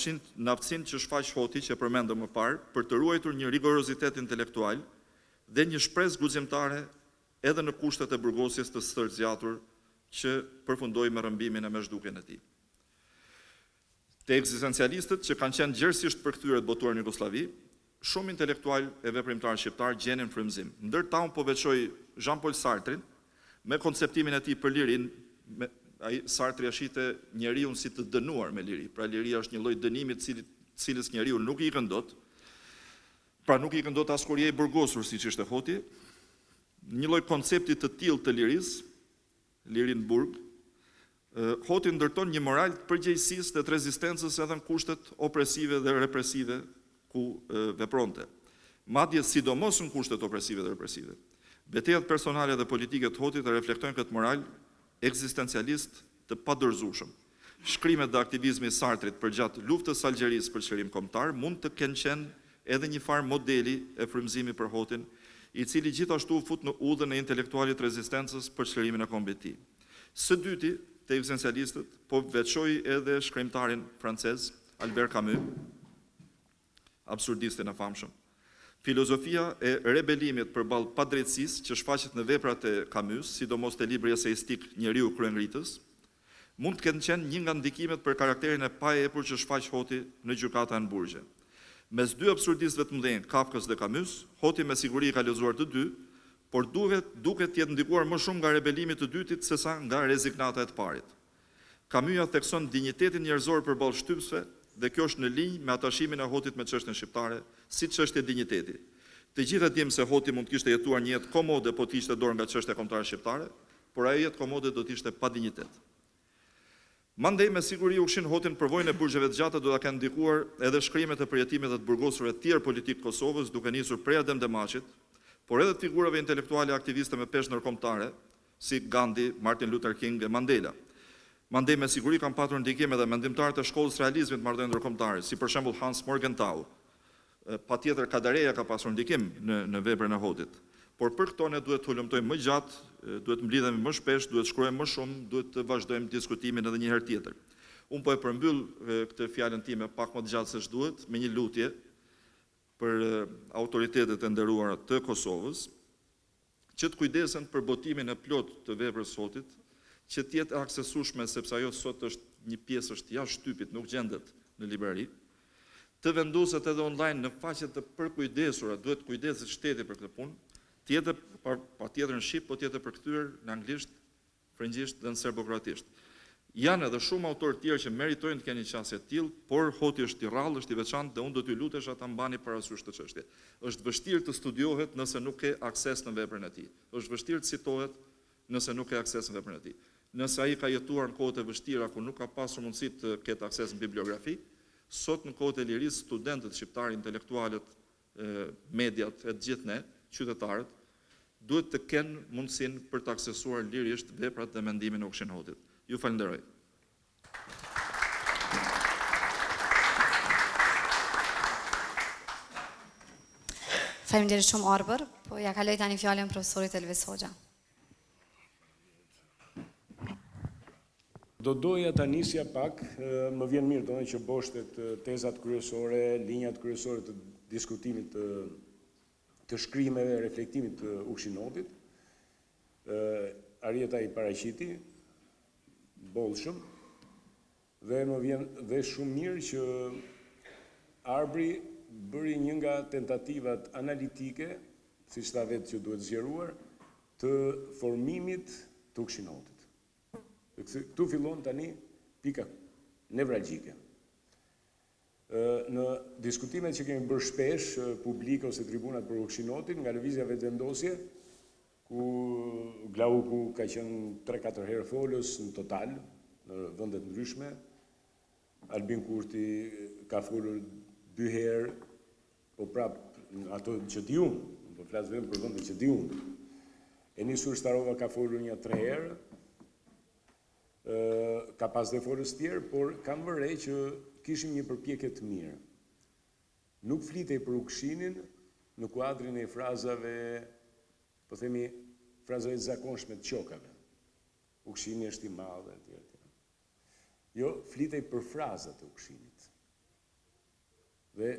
Speaker 2: aftësinë që shfaq Hoti, që përmendëm më parë, për të ruajtur një rigorozitet intelektual dhe një shpresë guximtare edhe në kushtet e burgosjes të stërzjatur që përfundoi me rrëmbimin e mezhdukjen e tij. Te ekzistencialistët që kanë qenë gjerësisht përkthyer të botuar në Jugosllavi, shumë intelektual e veprimtar shqiptar gjenin frymëzim. Ndërta unë po veçoj Jean-Paul Sartrin me konceptimin e tij për lirinë. Sartri e shite njeriu si të dënuar me liri. Pra liria është një lloj dënimi të cilës njeriu nuk I ikën dot. Pra nuk I ikën dot as kur je I burgosur siç ishte Hoti. Një lloj koncepti të tillë të lirisë, lirin burg. Hoti ndërton një moral të përgjegjësisë dhe të rezistencës edhe në kushtet opresive dhe represive ku vepronte. Madje sidomos në kushtet opresive dhe represive. Betejat personale dhe politike të Hotit e reflektojnë këtë moral ekzistencialist të padorëzueshëm. Shkrimet dhe aktivizmi i Sartrit përgjatë luftës së Algjerisë për çlirim kombëtar mund të kenë qenë edhe një farë modeli e frymëzimit për Hotin, i cili gjithashtu u fut në udhën e intelektualit rezistencës për çlirimin e kombit të tij. Së dyti, te ekzistencialistët, po veçoi edhe shkrimtarin francez Albert Camus, absurdistin e famshëm. Filozofia e rebelimit përballë padrejtësisë që shfaqet në veprat e Camus, sidomos te libri eseistik Njeriu kryengritës, mund të kenë qenë një nga ndikimet për karakterin e paepur që shfaq Hoti në gjykata në Burgje. Mes dy absurdistëve të mëdhenj, Kafkës dhe Camus, Hoti me siguri ka lexuar të dy, por duket të jetë ndikuar më shumë nga rebelimi i dytit sesa nga rezignata e të parit. Camus ja thekson dinjitetin njerëzor përballë shtypsve, dhe kjo është në linjë me atashimin e Hotit me çështjen shqiptare, si çështje dinjiteti. Të gjithë e dimë se Hoti mund të kishte jetuar një jetë komode po të ishte dorë nga çështja kombëtare shqiptare, por ajo jetë komode do të ishte pa dinjitet. Mandej me siguri u kshin Hotin përvojën e burgjeve të gjata do ta kenë ndikuar edhe shkrimet e përjetimit dhe të burgosurve të tjerë politik Kosovës, duke nisur prej Adem Demaçit, por edhe të figurave intelektuale aktiviste me peshë ndërkombëtare, si Gandhi, Martin Luther King e Mandela. Mandej me siguri kanë patur ndikim edhe mendimtarët e shkollës realizmit marrëdhënie ndërkombëtare, si për shembull Hans Morgenthau. Patjetër Kadareja ka pasur ndikim në veprën e Hotit. Por për këto ne duhet të hulumtojmë më gjatë, duhet të mblidhemi më shpesh, duhet të shkruajmë më shumë, duhet të vazhdojmë diskutimin edhe një herë tjetër. Unë po e përmbyll këtë fjalën time pak më të gjatë se ç'duhet me një lutje për autoritetet e nderuara të Kosovës, që të kujdesen për botimin e plot të veprës së Hotit, që të jetë aksesueshme sepse ajo sot është një pjesë është jashtë shtypit, nuk gjendet në librari. Të vendoset edhe online në faqe të përkujdesura, duhet kujdeset shteti për këtë punë. Tjetër patjetër në shqip, po tjetër përkthyer në anglisht, frëngjisht dhe në serbokroatisht. Janë edhe shumë autorë tjerë që meritojnë të kenë një qasje të tillë, por Hoti është i rrallë, është i veçantë dhe unë do t'ju lutesh ata mbani parasysh të çështje. Është vështirë të studiohet nëse nuk ke akses në veprën e tij. Është vështirë të citohet nëse nuk ke akses në veprën e tij. Nëse ai ka jetuar në kohët e vështira ku nuk ka pasur mundësi të ketë akses në bibliografi, sot në kohët e lirisë studentët shqiptarë, intelektualët, mediat e të gjithë ne, qytetarët, duhet të kenë mundësinë për të aksesuar lirisht veprat dhe mendimin e Ukshin Hotit. Ju falenderoj.
Speaker 1: Faleminderit shumë Arbër, po ja kaloj tani fjalën profesorit Elvis Hoxha.
Speaker 3: Do doja ta nisja pak, më vjen mirë domethënë që boshtet tezat kryesore, linjat kryesore të diskutimit të shkrimeve, reflektimit të Ukshin Hotit. Arieta i paraqiti bollshëm dhe më vjen dhe shumë mirë që Arbri bëri një nga tentativat analitike, siç tha vetë që duhet zgjeruar, të formimit të Ukshin Hotit. Këtu fillon tani pika nevralgjike. Në diskutimet që kemi bërë shpesh, publike ose tribunat për Ukshin Hotin, nga lëvizja vetëvendosje, ku Glauku ka qenë 3-4 herë folës në total, në vendet ndryshme, Albin Kurti ka folur 2 herë, po prapë ato që di unë, po flas vetëm për vendet që di unë. Enisur Starova ka folur 3 herë, ka pas dhe folës tjerë, por kam vërej që kishim një përpjekje të mirë. Nuk flitej për Ukshinin në kuadrin e frazave, po themi, frazave të zakonshme të qokave. Ukshini është i madh e tjerë. Jo, flitej për frazat e Ukshinit. Dhe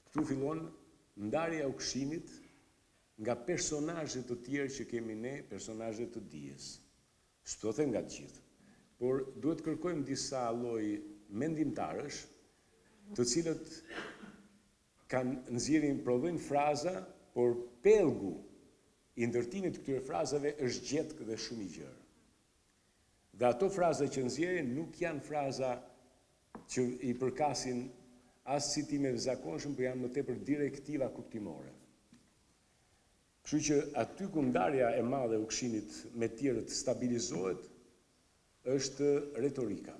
Speaker 3: këtu fillon ndarja e Ukshinit nga personazhet të tjerë që kemi ne, personazhet të dijes. S'do them nga të gjithë, por duhet kërkojmë disa lloj mendimtarësh, të cilët kanë nxjerrin prodhojnë fraza, por pellgu i ndërtimit të këtyre frazave është gjetk dhe shumë i gjerë. Dhe ato fraza që nxjerrin nuk janë fraza që i përkasin as citimeve zakonshëm, por janë më tepër direktiva kuptimore. Kështu që aty ku ndarja e madhe e Ukshinit me tjerët stabilizohet, është retorika.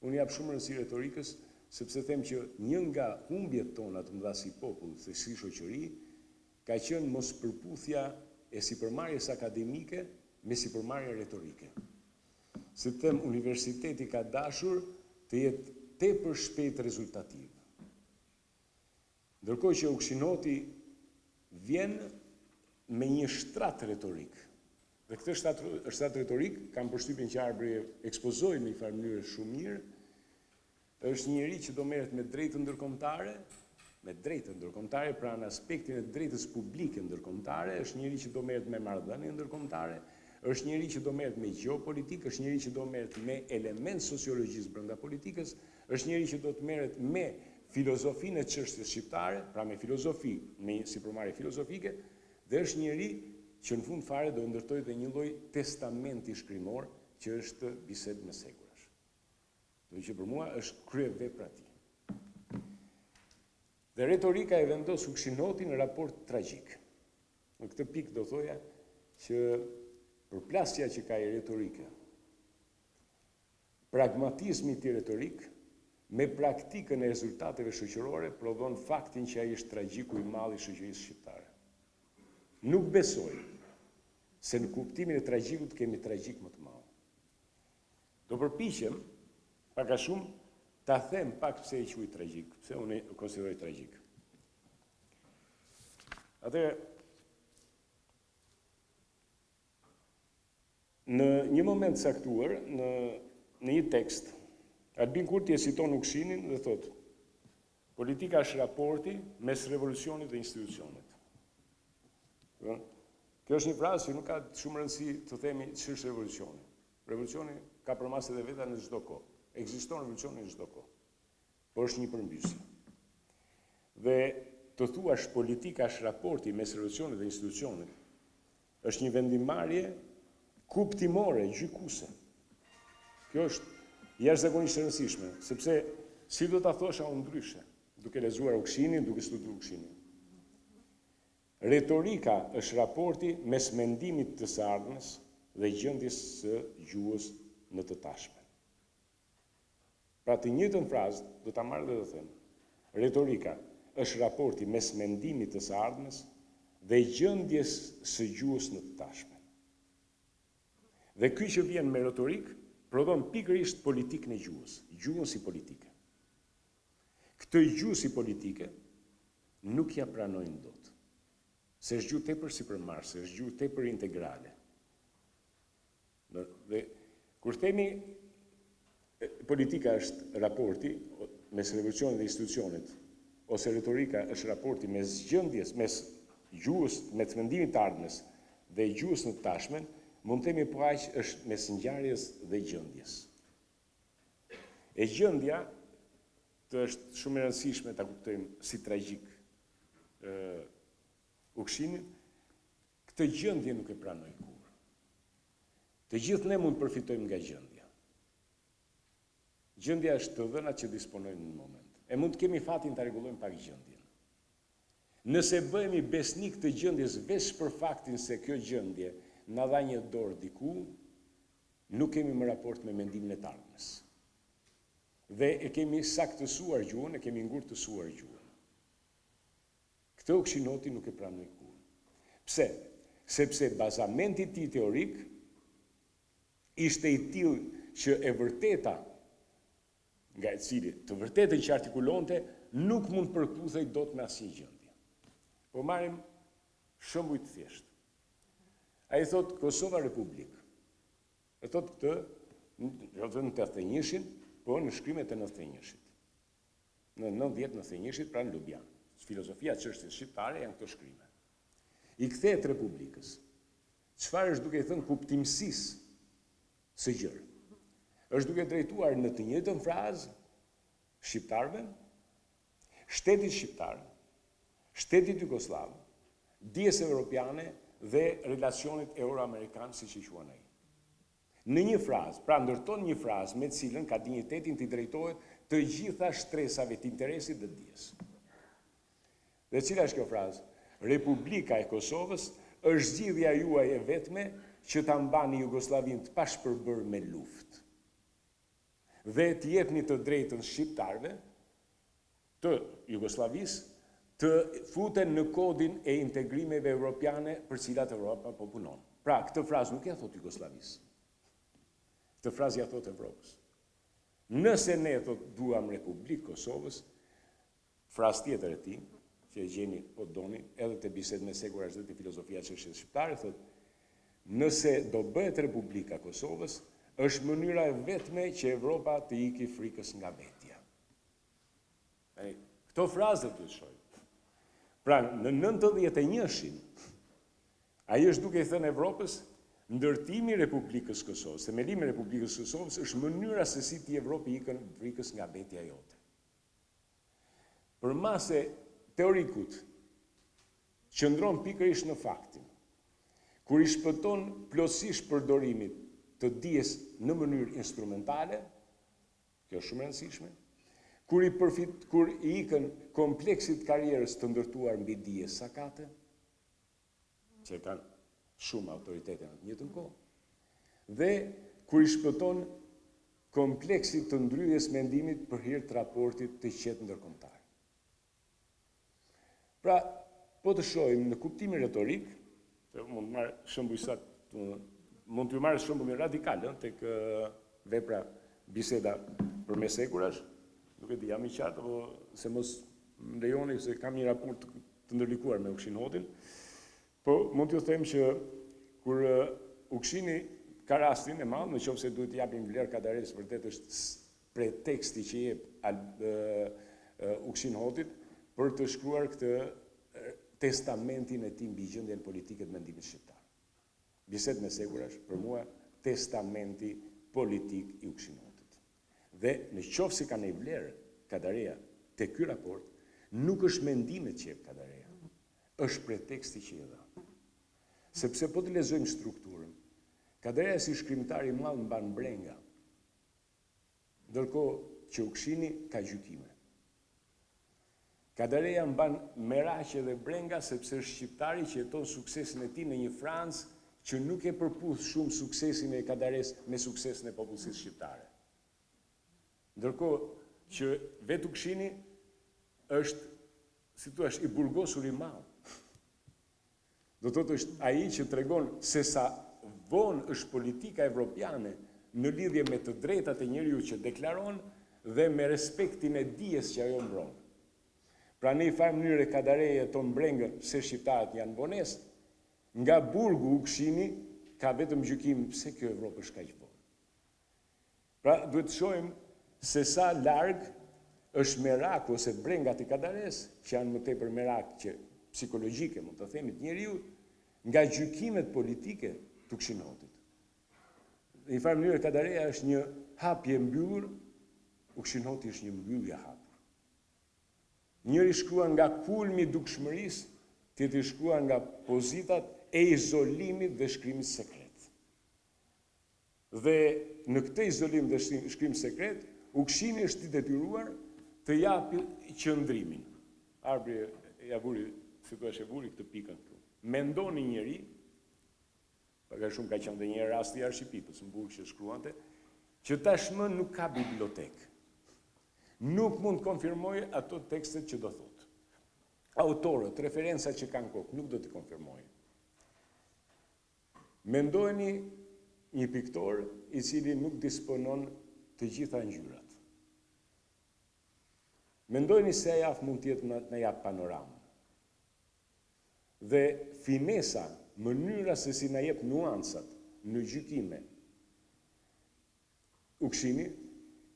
Speaker 3: Unë jap shumë rëndësi retorikës, sepse them që një nga humbjet tona të mëdha si popull dhe si shoqëri, ka qenë mos përputhja e sipërmarrjes akademike me sipërmarrje retorike. si të them, universiteti ka dashur të jetë tepër shpejt rezultativ. Ndërkohë që Ukshinoti vjen me një shtrat retorik. Dhe këtë shtrat retorik, kam përshtypjen që Arbri ekspozoi në një farë mënyrë shumë mirë, është njëri që do merret me drejtën ndërkombëtare, pra në aspektin e drejtës publike ndërkombëtare, është njëri që do merret me marrëdhënie ndërkombëtare, është njëri që do merret me gjeopolitikë, është njëri që do merret me element sociologjisë brenda politikës, është njëri që do të merret me filozofinë e çështjes shqiptare, pra me filozofi, me si përmarrje filozofike, dhe është njëri që në fund fare do ndërtojë dhe një lloj testamenti shkrimor që është Bisedë me sekulash. Do që për mua është kryevepra e tij. Dhe retorika e vendos Ukshinotin në raport tragjik. Në këtë pikë do thoja që përplasja që ka i retorike, pragmatizmi i retorik me praktikën e rezultateve shoqërore prodhon faktin që ai është tragjiku i madh i shoqërisë shqiptare. Nuk besoj se në kuptimin e tragjikut kemi tragjik më të madh. Do përpiqem pak a shumë ta them pak pse e quaj tragjik, pse unë e konsideroj tragjik. Atëherë, në një moment saktuar, në një tekst, Albin Kurti e citon Ukshinin dhe thot: politika është raporti mes revolucionit dhe institucionit. Kjo është një frazë që nuk ka shumë rëndësi të themi ç'është revolucioni. Revolucioni ka përmaset e veta në çdo kohë. Ekziston revolucioni në çdo kohë. Por është një përmbysje. Dhe të thuash politika është raporti mes revolucionit dhe institucionit, është një vendimarrje kuptimore, gjykuese. Kjo është jashtëzakonisht e rëndësishme, sepse si do ta thosha unë ndryshe, duke lexuar Ukshinin, duke studiuar Ukshinin. Retorika është raporti mes mendimit të së ardhmes dhe gjendjes së gjuhës në të tashmen. Pra të njëjtën frazë do ta marr dhe do them. Retorika është raporti mes mendimit të së ardhmes dhe gjendjes së gjuhës në të tashmen. Dhe ky që vjen me retorik prodhon pikërisht politikën e gjuhës, gjuhën si politike. Këtë gjuhë si politike nuk ja pranojnë dot. Se është gjuhë tepër sipërmarrëse, se është gjuhë tepër integrale. Dhe kur themi politika është raporti mes revolucionit dhe institucionit, ose retorika është raporti mes gjendjes, mes gjuhës, mes mendimit të ardhmes dhe gjuhës në të tashmen, mund të themi po aq është mes ngjarjes dhe gjendjes. E gjendja të është shumë e rëndësishme ta kuptojmë si tragjik Ukshinin, këtë gjendje nuk e pranoj kur. Të gjithë ne mund të përfitojmë nga gjendja. Gjendja është të dhënat që disponojmë në moment. E mund të kemi fatin të rregullojmë pak gjendjen. Nëse bëhemi besnik të gjendjes veç për faktin se kjo gjendje na dha një dorë diku, nuk kemi më raport me mendimin e të ardhmes. Dhe e kemi saktësuar gjuhën, e kemi ngurtësuar gjuhën. Këtë Ukshinoti nuk e pranoi kur. Pse? Sepse bazamenti i tij teorik ishte i tillë që e vërteta nga e cili të vërtetën që artikulonte nuk mund përputhej dot me asnjë gjendje. Po marrim shembuj të thjeshtë. Ai thot Kosova Republik. E thot këtë në 81-shin, po në shkrimet e 91-shit. Në 90-91-shit pra në Lubian. Filozofia e çështjes shqiptare janë këto shkrime. I kthehet Republikës. Çfarë është duke i thënë kuptimësisë së gjërë? Është duke drejtuar në të njëjtën frazë shqiptarëve, shtetit shqiptar, shtetit jugosllav, dijes evropiane dhe relacionit euro-amerikan, siç i quan ai. Në një frazë, pra ndërton një frazë me të cilën ka dinjitetin të drejtohet të gjitha shtresave të interesit dhe dijes. Dhe cila është kjo frazë? Republika e Kosovës është zgjidhja juaj e vetme që ta mbani Jugosllavinë të pashpërbërë me luftë. Dhe të jepni të drejtën shqiptarëve të Jugosllavisë të futen në kodin e integrimeve evropiane për cilat Europa po punon. Pra, këtë frazë nuk ja thot Jugosllavisë. Këtë frazë ja thot Evropës. Nëse ne duam Republikë Kosovës, frazë tjetër e tij, që e gjeni po doni, edhe të bisedën e Sekurash dhe të filozofia çështjes shqiptare, thotë, nëse do bëhet Republika Kosovës, është mënyra e vetme që Evropa të iki frikës nga vetja. Këto frazë të shohim. Pra, në 91-shin, ai është duke i thënë Evropës, ndërtimi i Republikës Kosovës, themelimi i Republikës Kosovës është mënyra se si ti Evropi ikën frikës nga vetja jote. Për mase teorikut qëndron pikërisht në faktin, kur i shpëton plotësisht përdorimit të dijes në mënyrë instrumentale, kjo është shumë e rëndësishme, kur i ikën kompleksit karrierës të ndërtuar mbi dije sakate, që kanë shumë autoritete në të njëjtën kohë, dhe kur i shpëton kompleksit të ndryjes mendimit për hir të raportit të qetë ndërkombëtar. Pra, po të shohim në kuptimin retorik, mund të marrë t'ju marrë shembullin radikal tek vepra biseda për mes Sekurash, nuk e di, jam i qartë, apo se mos më lejoni se kam një raport të ndërlikuar me Ukshin Hotin, po mund t'ju them që kur Ukshini ka rastin e madh, nëse duhet të japim vlerë Kadares, vërtet është preteksti që jep Ukshin Hotit për të shkruar këtë testamentin e tij mbi gjendjen politike të mendimit shqiptar. Bisedë me Sekurash, për mua, testamenti politik i Ukshin Hotit. Dhe në qoftë se ka një vlerë Kadareja te ky raport, nuk është mendimet që jep Kadareja, është preteksti që i dha. Sepse po të lexojmë strukturën, Kadareja si shkrimtar i madh mban brenga, ndërkohë që Ukshini ka gjykime. Kadareja mban meraqe dhe brenga sepse është shqiptari që jeton suksesin e tij në një Francë që nuk e përputh shumë suksesin e Kadares me suksesin e popullsisë shqiptare. Ndërkohë që vetë Ukshini është, si thua, i burgosur i madh. Do të thotë është ai që tregon se sa vonë është politika evropiane në lidhje me të drejtat e njeriut që deklaron dhe me respektin e dijes që ajo mbron. Pra në një farë mënyrë Kadareja jeton brengën se shqiptarët janë vonesë, nga burgu Ukshini ka vetëm gjykim pse kjo Evropë është kaq vonë. Pra duhet të shohim se sa larg është meraku ose brengat e Kadares, që janë më tepër merak që psikologjike, mund të themi, të njeriu, nga gjykimet politike të Ukshin Hotit. Në një farë mënyrë Kadareja është një hapje mbyllur, Ukshin Hoti është një mbyllje hapur. Njëri shkruan nga kulmi i dukshmërisë, tjetri shkruan nga pozitat e izolimit dhe shkrimit sekret. Dhe në këtë izolim dhe shkrim sekret, Ukshini është i detyruar të japi qëndrimin. Arbri ja vuri, si thua, e vuri këtë pikën këtu. Mendoni njëri, paka shumë ka qenë dhe një rasti i Arshipipës, në Burg që shkruante, që tashmë nuk ka bibliotekë. Nuk mund konfirmoj ato tekstet që do thotë. Autorët, referencat që kanë kokë, nuk do të konfirmojnë. Mendojeni një piktor i cili nuk disponon të gjitha ngjyrat. Mendojeni se ai aftë mund të jetë në jap panoramën. Dhe finesa, mënyra se si na jep nuancat në gjykime, Ukshini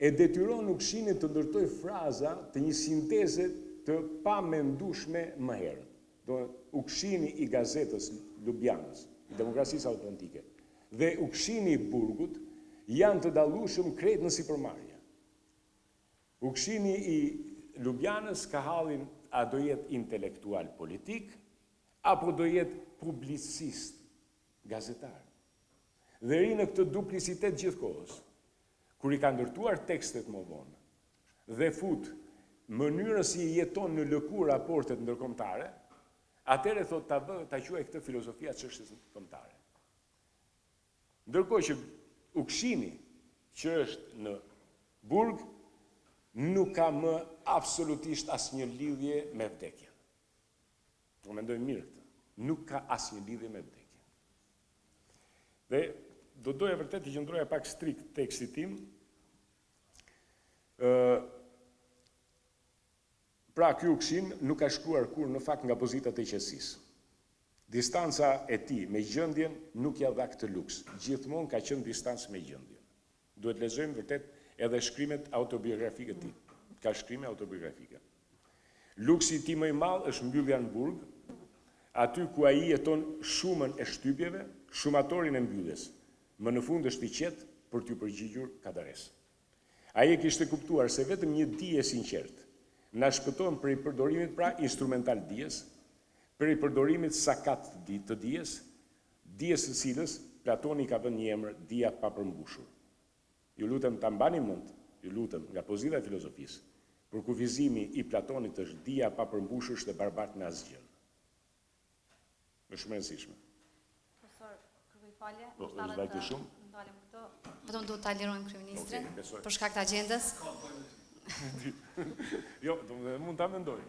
Speaker 3: e detyron Ukshinit të ndërtoj fraza të një sinteze të pamendueshme më herët. Do Ukshini i gazetës Ljubljanës, i Demokracisë Autentike, dhe Ukshini i Burgut janë të dallueshëm krejt në sipërmarrje. Ukshini i Ljubljanës ka hallin a do jetë intelektual politik, apo do jetë publicist, gazetar. Dhe ri në këtë duplicitet gjithkohës, kur i ka ndërtuar tekstet më vonë, dhe fut mënyrën si jeton në lëkurë raportet ndërkombëtare, atëherë thot ta quaj këtë filozofia çështjes kombëtare. Ndërkohë që Ukshini, që është në Burg, nuk ka më absolutisht asnjë lidhje me vdekjen. Do mendojmë mirë këtë. Nuk ka asnjë lidhje me vdekjen. Dhe do doja vërtet të qëndroja pak strikt tekstit tim. Pra, ky UKSHIN nuk ka shkruar kur në fakt nga pozitat e qetësisë. Distanca e tij me gjendjen nuk ja dha këtë luks. Gjithmonë ka qenë distancë me gjendjen. Duhet lexojmë vërtet edhe shkrimet autobiografike të tij. Ka shkrime autobiografike. Luksi i tij më i madh është mbyllja në burg, aty ku ai jeton shumën e shtypjeve, shumatorin e mbylljes. Më në fund është i qetë për t'ju përgjigjur kadares. Ai e kishte kuptuar se vetëm një dije sinqert na shpëton prej përdorimit pra instrumental dijes, prej përdorimit sakat të dijes, dijes së cilës Platoni ka vënë një emër dija pa përmbushur. Ju lutem ta mbani mend, ju lutem nga pozita e filozofisë, për kufizimi i Platonit është dija pa përmbushur është e barbart në asgjë. Është shumë e rëndësishme.
Speaker 1: Profesor, kërkoj falje.
Speaker 3: Është vajtë shumë?
Speaker 1: Ndalem këto. Vetëm duhet ta lirojmë kryeministrin
Speaker 3: besoj.
Speaker 1: për shkak të agjendës.
Speaker 3: Jo, mund ta mendoj.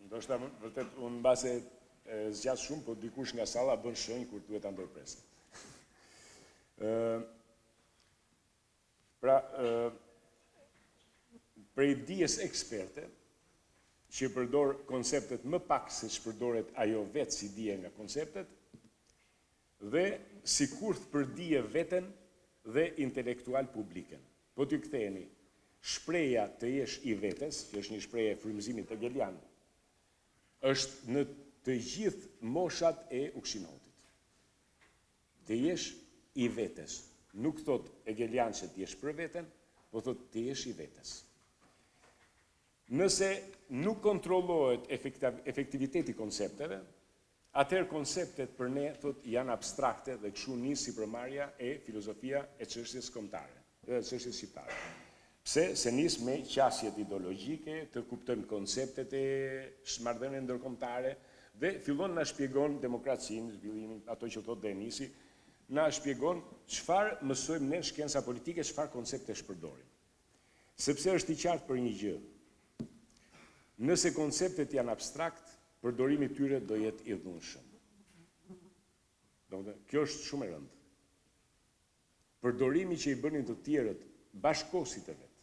Speaker 3: Ndoshta vërtet unë mbase zgjas shumë, po dikush nga salla bën shenjë kur duhet ta ndërpresë. Pra, prej dijes eksperte, që përdor konceptet më pak se që përdoret ajo vetë si dije nga konceptet, dhe si kurth për dije veten dhe intelektual publiken. Po t'ju ktheheni, shpreja të jesh i vetes, që është një shprehje e frymëzimit hegelian, është në të gjithë moshat e UKSHIN-otit. Të jesh i vetes. Nuk thot hegelian që të jesh për veten, po thot të jesh i vetes. Nëse nuk kontrollohet efektiviteti koncepteve, atëherë konceptet për ne thot janë abstrakte dhe kështu nisi përmarrja e filozofia e çështjes kombëtare, dhe çështjes shqiptare. Pse? Se nis me qasjet ideologjike, të kuptojmë konceptet e marrëdhënieve ndërkombëtare dhe fillon na shpjegon demokracinë, zhvillimin, ato që thot Denisi, na shpjegon çfarë mësojmë ne shkenca politike, çfarë koncepte shpërdorim. Sepse është i qartë për një gjë. Nëse konceptet janë abstrakt, përdorimi tyre do jetë i dhunshëm. Kjo është shumë e rëndë. Përdorimi që i bënin të tjerët bashkëkohësit e vet,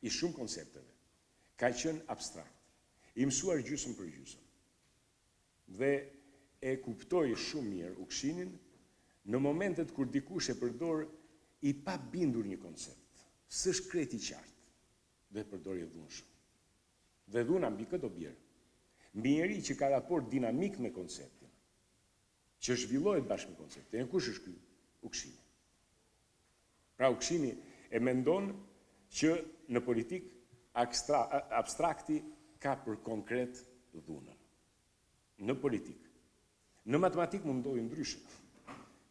Speaker 3: i shumë koncepteve, ka qenë abstrakt. I mësuar gjysmë për gjysmë. Dhe e kuptoi shumë mirë UKSHIN-in në momentet kur dikush e përdor i pa bindur një koncept, s'është krejt i qartë, dhe përdor i dhunshëm. Dhe dhuna mbi këtë do bjerë. Mbi njeri që ka raport dinamik me konceptin, që zhvillohet bashkë me konceptin. E kush është ky? UKSHIN-i. Pra UKSHIN-i e mendon që në politik abstrakti ka për konkret dhunën. Në politik. Në matematik mund ndodhi ndryshe.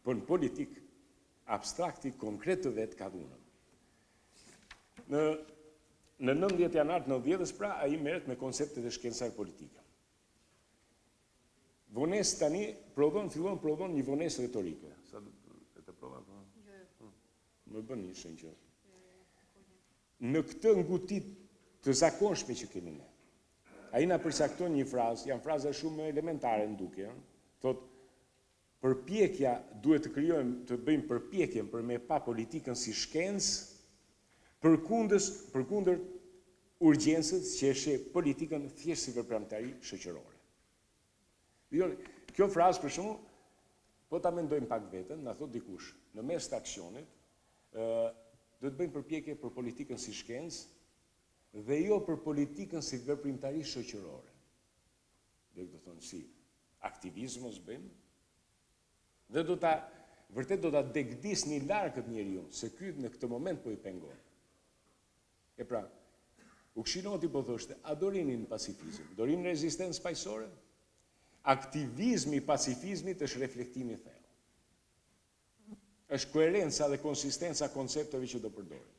Speaker 3: Po në politik, abstrakti konkret të vet ka dhunën. Në 19 janar të 90-s, pra, ai merret me konceptet e shkencave politike. Vones tani fillon prodhon një vonesë retorike. Sa e të prova? Jo. Më bën një shenjë që. Në këtë ngutit të zakonshme që kemi ne, ai na përcakton një frazë, janë fraza shumë elementare nduke, thotë përpjekja duhet të bëjmë përpjekjen për me pa politikën si shkencë, përkundër urgjencës që e sheh politikën thjesht si veprimtari shoqërore. Kjo frazë për shembull, po ta mendojmë pak veten, na thot dikush, në mes të aksionit, do të bëjmë përpjekje për politikën si shkencë dhe jo për politikën si veprimtari shoqërore. Dhe do thonë si aktivizmos bëjmë, dhe vërtet do ta degdisni larg këtë njeriu, se ky në këtë moment po i pengon. E pra, UKSHIN-oti po thoshte, a do rinin pacifizëm? Do rinë rezistencë paqësore? Aktivizmi i pacifizmit është reflektimi i thellë. Është koherenca dhe konsistenca koncepteve që do përdorim.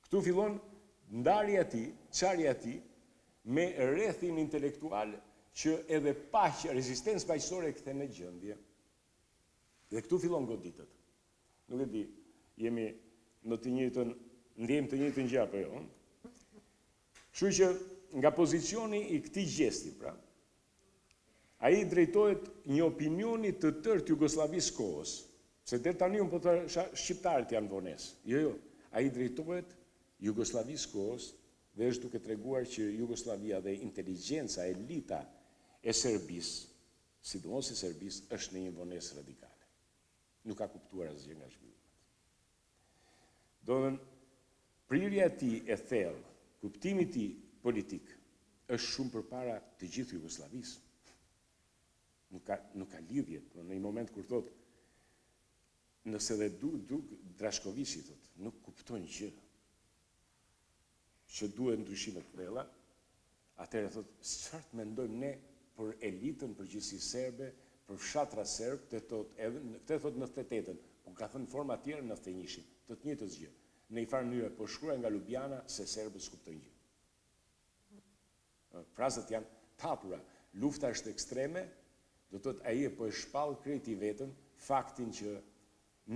Speaker 3: Këtu fillon ndarja e tij, çarja e tij me rrethin intelektual që edhe paqja, rezistencë paqësore e kthen në gjendje. Dhe këtu fillon goditët. Nuk e di, jemi në të njëjtën ndjem të njëjtën gjë apo jo. Kështu që nga pozicioni i këtij gjesti, pra, Ai drejtohet një opinioni të tërë të Jugosllavisë kohës, se deri tani unë po të shqiptarët janë vonesë. Jo. Ai drejtohet Jugosllavisë kohës dhe është duke treguar që Jugoslavia dhe inteligjenca, elita e Serbisë, sidomos e Serbisë, është në një vonesë radikale. Nuk ka kuptuar asgjë nga zhvillimet. Domethënë, prirja e tij e thellë, kuptimi i tij politik është shumë përpara të gjithë Jugosllavisë. Nuk ka lidhje, në një moment kur thot, nëse dhe Draškovići thot, nuk kupton gjë, që duhet ndryshime të thella, atëherë thot, çfarë mendojmë ne për elitën përgjithësi serbe, për fshatra serb, këtë thot 98-ën, po ka thënë forma tjera 91-shin, të njëjtës gjë. Në një farë mënyrë po shkruaj nga Ljubljana se serbët s'kuptojnë gjë. Frazat janë tapura, lufta është ekstreme, do të thotë ai po e shpall krejt i vetën faktin që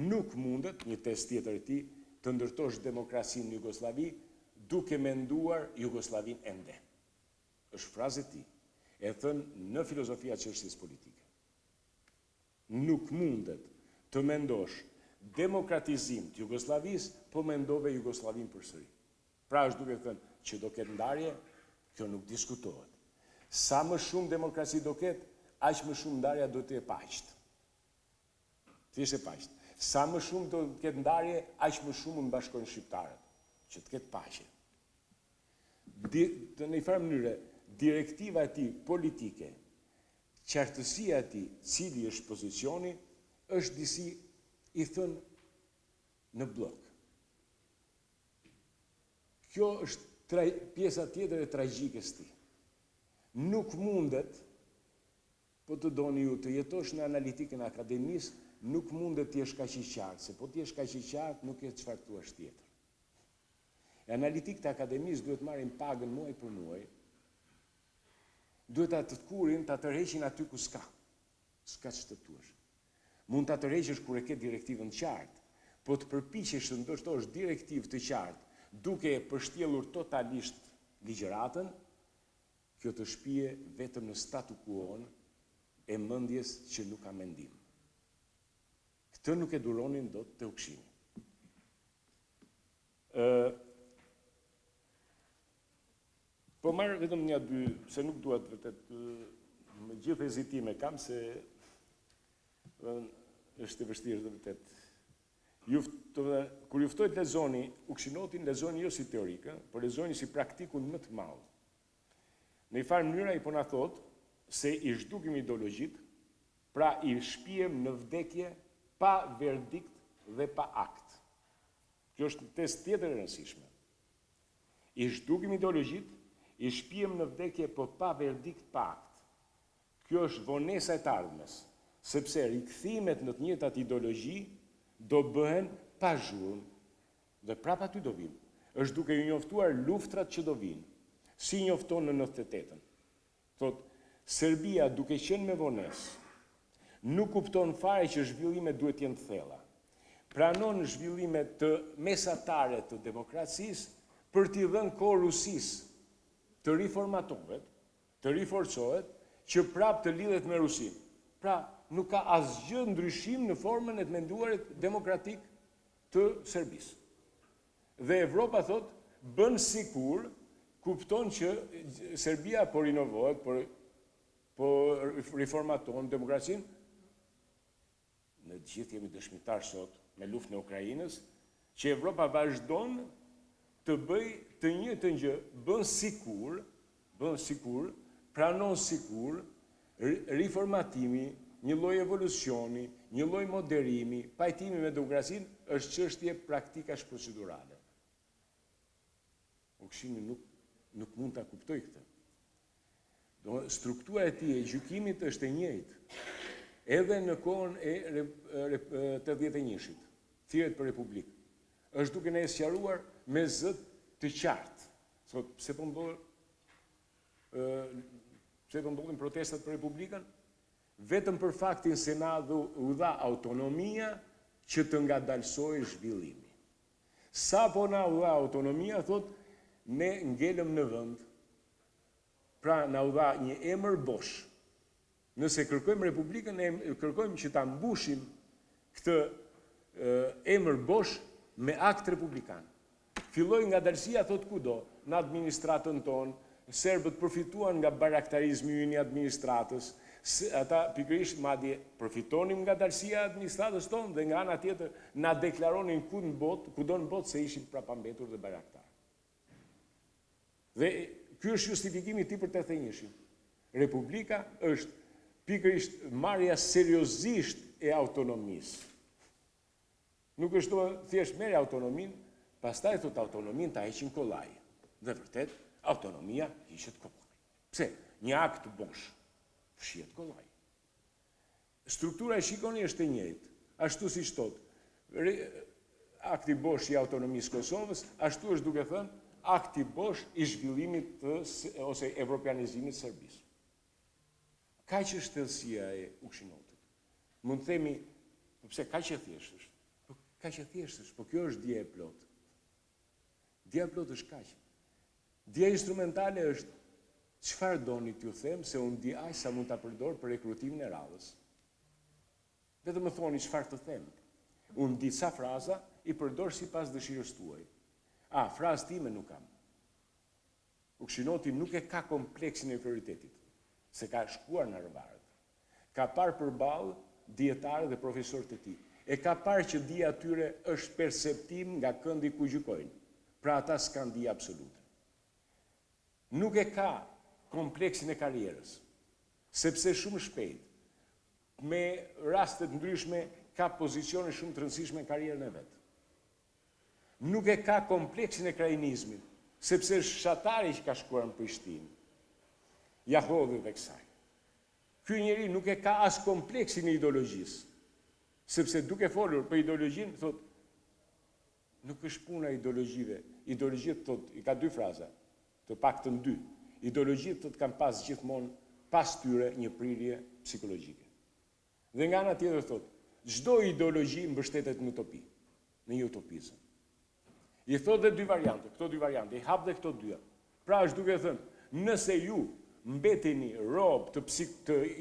Speaker 3: nuk mundet, një test tjetër e tij, të ndërtosh demokracinë në Jugosllavi duke menduar Jugosllavinë ende. Është frazë e tij, e thënë në filozofia e çështjes politike. Nuk mundet të mendosh demokratizim të Jugosllavisë, po mendove Jugosllavinë përsëri. Pra është duke thënë që do ketë ndarje, kjo nuk diskutohet. Sa më shumë demokraci do ketë, aq më shumë ndarja do të jetë paqët. Thjesht e paqët. Sa më shumë do të ketë ndarje, aq më shumë mund bashkojnë shqiptarët, që të ketë paqe. Në një farë mënyrë, direktiva e tij politike, qartësia e tij, cili është pozicioni, është disi i thënë në blok. Kjo është pjesa tjetër e tragjikës tij. Nuk mundet, po të doni ju të jetosh në analitikën e akademisë, nuk mundet të jesh kaq i qartë, se po të jesh kaq i qartë nuk e çfarë thuash tjetër. E analitikët e akademisë duhet marrin pagën muaj për muaj, duhet atë të kurin të tërheqin aty ku s'ka që të thuash. Mund të tërheqësh kur e ke direktivën qartë, po të përpiqesh të ndërtosh direktivë të qartë, duke përshtjellur totalisht ligjëratën, kjo të shpije vetëm në statu quo-n e mendjes që nuk ka mendim. Këtë nuk e duronin dot Teukshini. Po marrë vetëm një dy, se nuk duat vërtet, me gjithë hezitime kam se është e vështirë dhe vërtet. Kur juftojt lezoni, Ukshinotin lezoni jo si teorikë, por lezoni si praktikun më të madh. Në i farë mënyra i po na thot se i zhdukim ideologjit, pra i shpijem në vdekje pa verdikt dhe pa akt. Kjo është test tjetër e rëndësishme. I zhdukim ideologjit, i shpijem në vdekje po pa verdikt pa akt. Kjo është vonesa e të ardhmes, sepse rikthimet në të njëjtat ideologji do bëhen pa zhurmë dhe prapa aty do vinë. Është duke ju njoftuar luftrat që do vinë, si njofton në 98-ën. Thot, Serbia duke qenë me vonesë, nuk kupton fare që zhvillimet duhet jenë të thella. Pranon zhvillimet të mesatare të demokracisë për t'i dhënë kohë Rusisë të riformatohet, të riforcohet, që prap të lidhet me Rusinë. Pra, nuk ka asgjë ndryshim në formën e të menduarit demokratik të Serbisë. Dhe Evropa thot, bën sikur, kupton që Serbia po rinovohet, po riformaton demokracinë. Ne gjithë jemi dëshmitar sot me luftën e Ukrainës, që Evropa vazhdon të bëj të njëjtën gjë, bën sikur, pranon sikur, riformatimi, një lloj evolucioni, një lloj moderimi, pajtimi me demokracinë është çështje praktikash procedurale. Ukshini nuk mund ta kuptoj këtë. Struktura e tij e gjykimit është e njëjtë. Edhe në kohën e 81-shit, thirrjet për Republikë. Është duke ne sqaruar me zë të qartë. Thot, pse po ndodhin protestat për Republikën? Vetëm për faktin se na u dha autonomia që të ngadalsojë zhvillimi. Sa po na u dha autonomia, thot, ne ngelëm në vend. Pra na u dha një emër bosh. Nëse kërkojmë Republikën, kërkojmë që ta mbushim këtë emër bosh me akt republikan. Filloi nga dalësia thot kudo, në administratën tonë, serbët përfituan nga baraktarizmi i administratës, ata pikërisht madje përfitonim nga dalësia e administratës tonë dhe nga ana tjetër na deklaronin kudo në botë se ishim prapambetur dhe baraktar. Dhe ky është justifikimi i tij për të thënjeshim. Republika është pikërisht marrja seriozisht e autonomisë. Nuk është thjesht merr autonominë, pastaj thot autonominë ta heqin kollaj. Dhe vërtet, autonomia hiqet kollaj. Pse? Një akt bosh fshihet kollaj. Struktura e shikoni është e njëjtë. Ashtu siç thot, akti bosh i autonomisë Kosovës, ashtu është duke thënë akti bosh i zhvillimit ose evropianizimit të Serbisë. Kaq është thellësia e Ukshinotit. Mund të themi, pse kaq e thjeshtë është? Kaq e thjeshtë është, po kjo është dija e plotë. Dija e plotë është kaq. Dija instrumentale është çfarë doni t'ju them se unë di aq sa mund ta përdor për rekrutimin e radhës. Vetëm më thoni çfarë të them. Unë di sa fraza i përdor sipas dëshirës tuaj. Frazë time nuk kam. Ukshinoti nuk e ka kompleksin e prioritetit, se ka shkuar në Harvard. Ka parë përballë dietarë dhe profesorët e tij. E ka parë që dija atyre është perceptim nga këndi ku gjykojnë. Pra ata s'kan dija absolute. Nuk e ka kompleksin e karrierës, sepse shumë shpejt, me rastet ndryshme, ka pozicione shumë të rëndësishme në karrierën e vet. Nuk e ka kompleksin e krajinizmit, sepse është fshatari që ka shkuar në Prishtinë. Ja hodhi dhe kësaj. Ky njeri nuk e ka as kompleksin e ideologjisë, sepse duke folur për ideologjinë, thot, nuk është puna e ideologjive. Ideologjitë, thot, i ka dy fraza, të paktën dy. Ideologjitë, thot, kanë pas gjithmonë pas tyre një prirje psikologjike. Dhe nga ana tjetër, thot, çdo ideologji mbështetet në utopi, në një utopizëm. I thot dhe dy variante, këto dy variante, i hap dhe këto dyja. Pra është duke thënë, nëse ju mbeteni rob të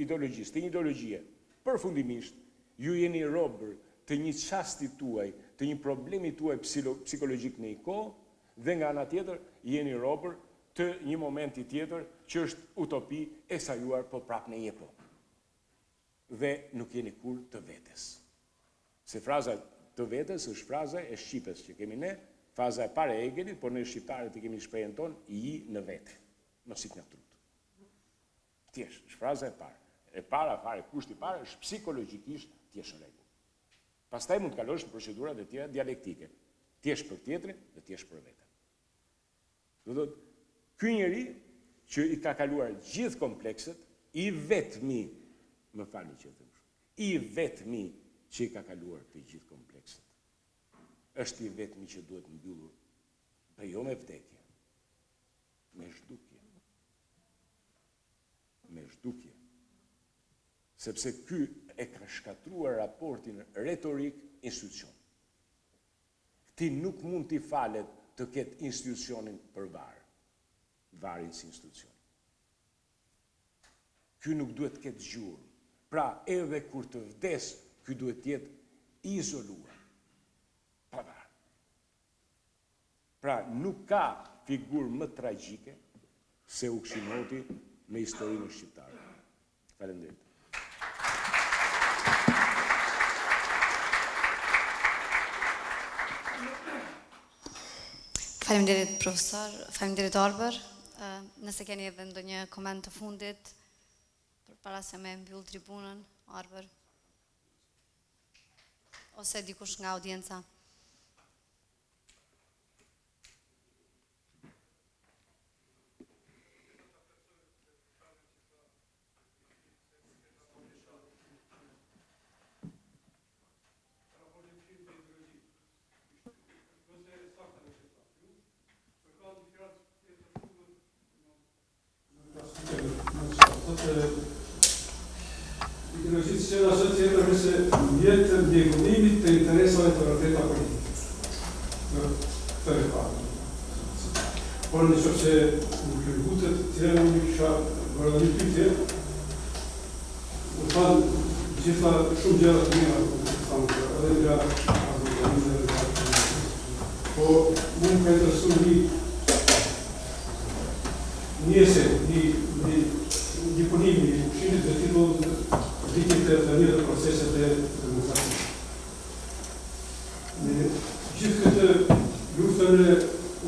Speaker 3: ideologjisë, të një ideologjie, përfundimisht, ju jeni robër të një çasti tuaj, të një problemi tuaj psikologjik në një kohë, dhe nga ana tjetër, jeni robër të një momenti tjetër që është utopi e sajuar po prapë në një kohë. Dhe nuk jeni kur të vetes. Se fraza të vetes është fraza e shqipes që kemi ne, faza e parë e Hegelit, por ne shqiptarët e kemi shprehjen tonë i në vete, mos ik në trut. Thjesht, është fraza e parë. E para fare, kushti i parë është psikologjikisht thjesht në rregull. Pastaj mund të kalosh në procedurat e tjera dialektike, thjesht për tjetrin dhe thjesht për veten. Do thotë, ky njeri që i ka kaluar gjithë komplekset, i vetmi, më falni që them kështu, i vetmi që i ka kaluar të gjithë komplekset. Është i vetmi që duhet mbyllur, për jo me vdekje, me zhdukje. Me zhdukje. Sepse ky e ka shkatruar raportin retorik-institucion. Ti nuk mund t'i falet të ketë institucionin për varin si institucion. Ky nuk duhet të ketë gjurmë. Pra, edhe kur të vdes, ky duhet të jetë izoluar. Pa varë. Pra, nuk ka figurë më tragjike se Ukshimoti me historinë shqiptare. Faleminderit.
Speaker 1: Faleminderit profesor, faleminderit Arber. Nëse keni edhe ndonjë koment të fundit përpara se me mbyll tribunën, Arber, ose dikush nga audienca.
Speaker 4: Ideologjisë që në asë tjetër nëse mjetë të ndjegunimit të interesave të vërteta politike. Në të reparë. Por në që nuk lërgutet tjere në një kisha vërë një pytje, Gjitha shumë gjëra të mira, edhe nga azotalizme, po mund ka interesu një punimi, një ushqimit dhe titull rritit të një dhe proceset e demokracisë. Në gjithë këtë luftën e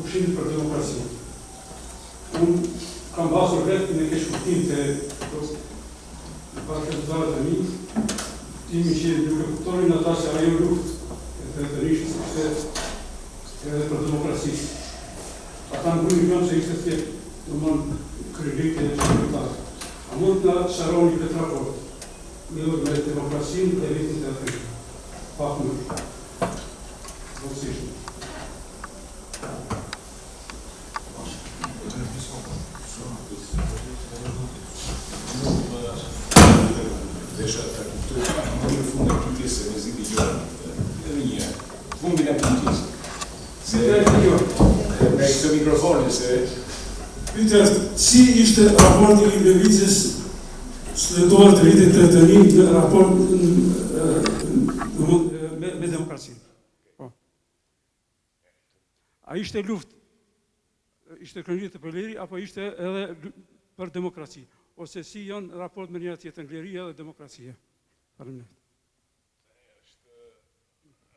Speaker 4: ushqimit për demokraci, unë kam basur vetë në keshkutim të bashkëtëtarët e mi, timi që nuk e kuptonin ata se ajo luft e të rishës ishte edhe për demokracisë. Ata në bujnë gjënë që ishte tjetë të mënë kryrike e shkëtarë. A mund të sharoni këtë raport, lidhur me demokracinë dhe vitin të Afrikë. Pak më vëllësishme.
Speaker 5: Në fund e pyetjes se mezi gjëra. Edhe një. Fundin e pyetjes.
Speaker 4: Si të e kjo?
Speaker 5: Me këtë mikrofonin se
Speaker 4: Pyetja është, si ishte raporti i lëvizjes studentorë të vitit 31 në raport me demokracinë? A ishte luftë? Ishte kërëngjit të përleri, apo ishte edhe për demokraci? Ose si janë raport me njëra tjetër, ngleria dhe demokracia? Faleminderit.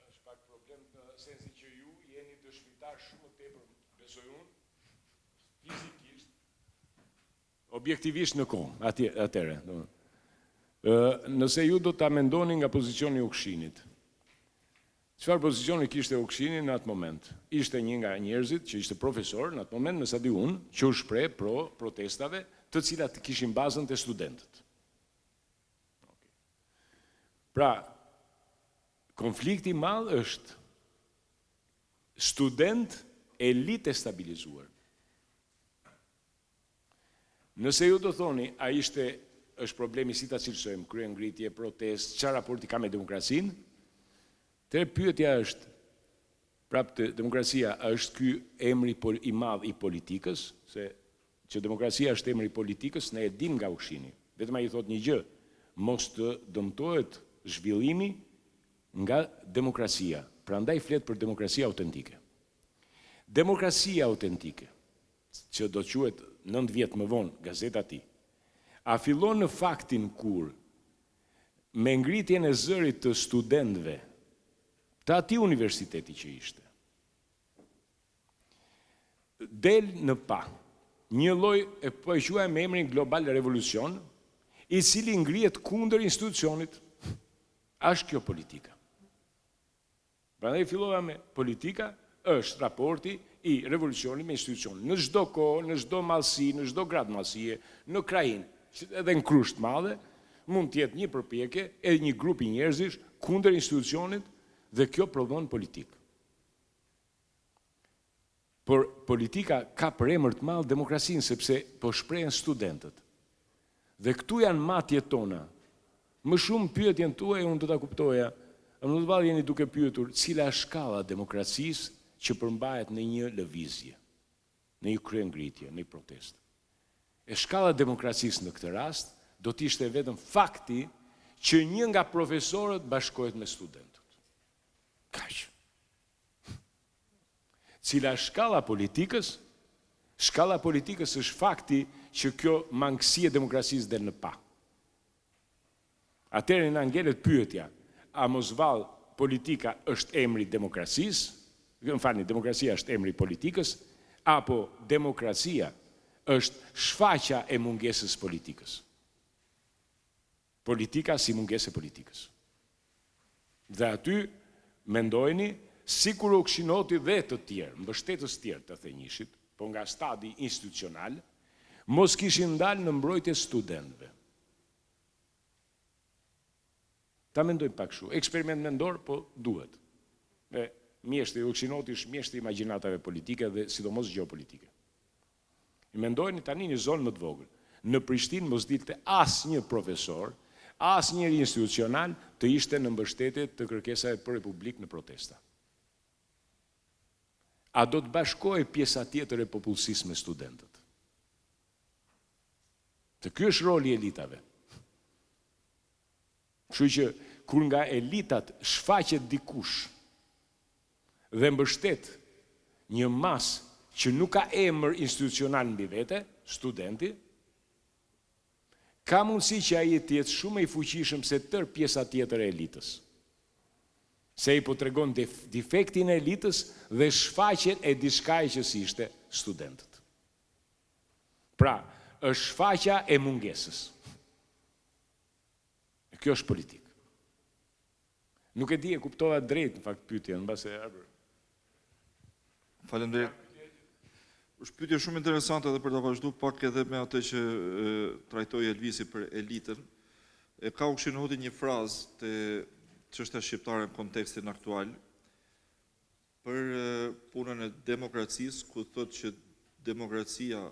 Speaker 5: është pak problem në sensin që ju jeni dëshmitar shumë të tepër, besoj unë, fizikisht, objektivisht në kohë, atëre. Nëse ju do ta mendoni nga pozicioni i Ukshinit, çfarë pozicioni kishte Ukshini në atë moment? Ishte një nga njerëzit që ishte profesor në atë moment, me sa di unë, që u shpreh pro protestave, të cilat kishin bazën të studentët. Pra, konflikti i madh është student elitë e stabilizuar. Nëse ju do thoni, është problemi si ta cilësojmë, kryengritje, protest, çfarë raporti ka me demokracinë? Te pyetja është, prapë demokracia është ky emri i madh i politikës, se që demokracia është emri i politikës, ne e dim nga Ukshini. Vetëm ai thot një gjë, mos të dëmtohet zhvillimi nga demokracia. Prandaj flet për demokracia autentike. Demokracia autentike, që do quhet 9 vjet më vonë gazeta ti, a fillon në faktin kur me ngritjen e zërit të studentëve të atij universiteti që ishte, del në pa një lloj e po e quajmë me emrin global revolucion, i cili ngrihet kundër institucionit. Është kjo politika. Prandaj fillova me politika, është raporti i revolucionit me institucion. Në çdo kohë, në çdo mallësi, në çdo grad mallësie, në krahin, edhe në krusht madhe, mund të jetë një përpjekje edhe një grup i njerëzish kundër institucionit dhe kjo prodhon politikë. Por politika ka për emër të madh demokracinë sepse po shprehen studentët. Dhe këtu janë matjet tona. Më shumë pyetjen tuaj unë do ta kuptoja, më të vallë jeni duke pyetur cila është shkalla e demokracisë që përmbahet në një lëvizje, në një kryengritje, në një protestë. E shkalla e demokracisë në këtë rast do të ishte vetëm fakti që një nga profesorët bashkohet me studentët. Kaq. Cila është shkalla politikës? Shkalla politikës është fakti që kjo mangësi e demokracisë del në pa. Atëherë na ngelet pyetja, a mos vallë politika është emri i demokracisë? Demokracia është emri i politikës, apo demokracia është shfaqja e mungesës politikës? Politika si mungesë e politikës. Dhe aty mendojni sikur Ukshinoti dhe të tjerë, mbështetës tjerë të Thenjishit, po nga stadi institucional, mos kishin dalë në mbrojtje studentëve. Ta mendojmë pak kështu, eksperiment mendor, po duhet. Mjeshti i Ukshinoti është mjeshti i imagjinatave politike dhe sidomos gjeopolitike. I mendojni tani një zonë më të vogël. Në Prishtinë mos dilte asnjë profesor, asnjë institucional të ishte në mbështetje të kërkesave për republikë në protesta. A do të bashkohej pjesa tjetër e popullsisë me studentët? Të ky është roli i elitave. Kështu që kur nga elitat shfaqet dikush dhe mbështet një masë që nuk ka emër institucional mbi vete, studenti, ka mundësi që ai të jetë shumë i fuqishëm se tërë pjesa tjetër e elitës. Se i po tregon defektin e elitës dhe shfaqjen e diçkaje që si ishte studentët. Pra, është shfaqja e mungesës. Kjo është politikë. Nuk e di e kuptova drejt në fakt pyetjen, mbase
Speaker 2: Faleminderit. Është pyetje shumë interesante edhe për ta vazhduar pak edhe me atë që trajtoi Elvisi për elitën. E ka Ukshin Hoti një frazë te çështja shqiptare në kontekstin aktual për punën e demokracisë, ku thotë që demokracia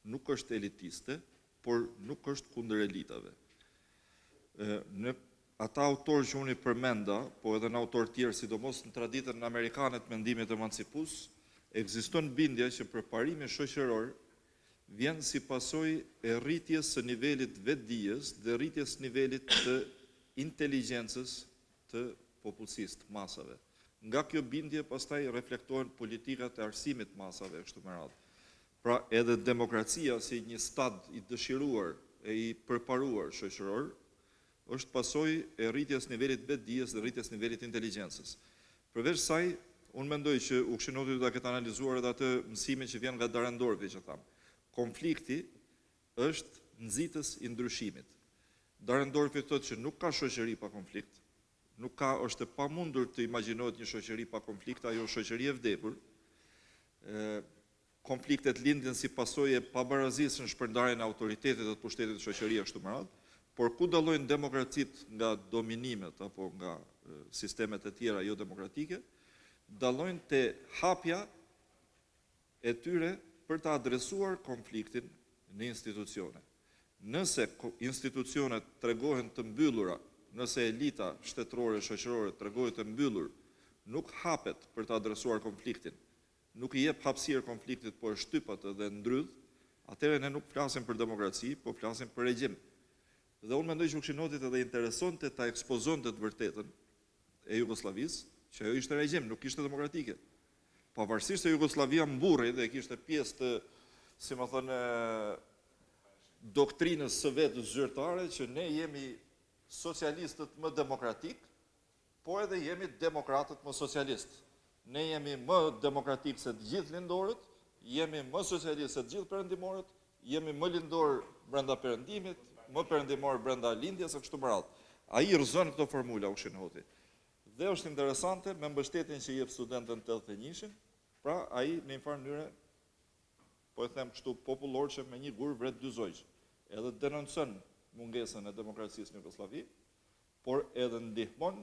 Speaker 2: nuk është elitiste, por nuk është kundër elitave. Në ata autorë që unë i përmenda, po edhe në autorë tjerë, sidomos në traditën amerikane të mendimit emancipues, ekziston bindja që përparimi shoqëror vjen si pasojë e rritjes së nivelit vetdijes dhe rritjes së nivelit të inteligjencës të popullsisë, të masave. Nga kjo bindje pastaj reflektohen politikat e arsimit masave kështu me radhë. Pra edhe demokracia si një stad i dëshiruar e i përparuar shoqëror është pasojë e rritjes nivelit vetdijes dhe rritjes nivelit inteligjencës. Përveç saj, unë mendoj që Ukshin Hoti do ta ketë analizuar edhe atë mësimin që vjen nga Darendorfi që tham. Konflikti është nxitës i ndryshimit. Darendorfi thotë që nuk ka shoqëri pa konflikt, është e pamundur të imagjinohet një shoqëri pa konflikt, ajo shoqëri e vdekur. Konfliktet lindin si pasojë e pabarazisë në shpërndarjen e autoritetit dhe të pushtetit të shoqërisë kështu me radhë, por ku dallojnë demokracitë nga dominimet apo nga sistemet e tjera jo demokratike, dallojnë te hapja e tyre për të adresuar konfliktin në institucione. Nëse institucionet tregohen të mbyllura, nëse elita shtetërore shoqërore tregohet të mbyllur, nuk hapet për të adresuar konfliktin, nuk i jep hapësirë konfliktit, por shtypat dhe ndrydh, atëherë ne nuk flasim për demokraci, po flasim për regjim. Dhe unë mendoj që Ukshin Hotit edhe interesonte ta ekspozonte të vërtetën e Jugosllavisë, që ajo ishte regjim, nuk ishte demokratike. Pavarësisht se Jugosllavia mburri dhe kishte pjesë të, si më thënë, doktrinës së vetë zyrtare që ne jemi socialistët më demokratik, po edhe jemi demokratët më socialistë. Ne jemi më demokratik se të gjithë lindorët, jemi më socialistë se të gjithë perëndimorët, jemi më lindor brenda perëndimit, më perëndimor brenda lindjes e kështu me radhë. Ai rrëzon këto formula Ukshin Hoti. Dhe është interesante me mbështetjen që jep studentën 81-shin, pra ai në një farë mënyrë, po e them kështu popullor që me një gur vret dy zogj, edhe denoncon mungesën e demokracisë në Jugosllavi, por edhe ndihmon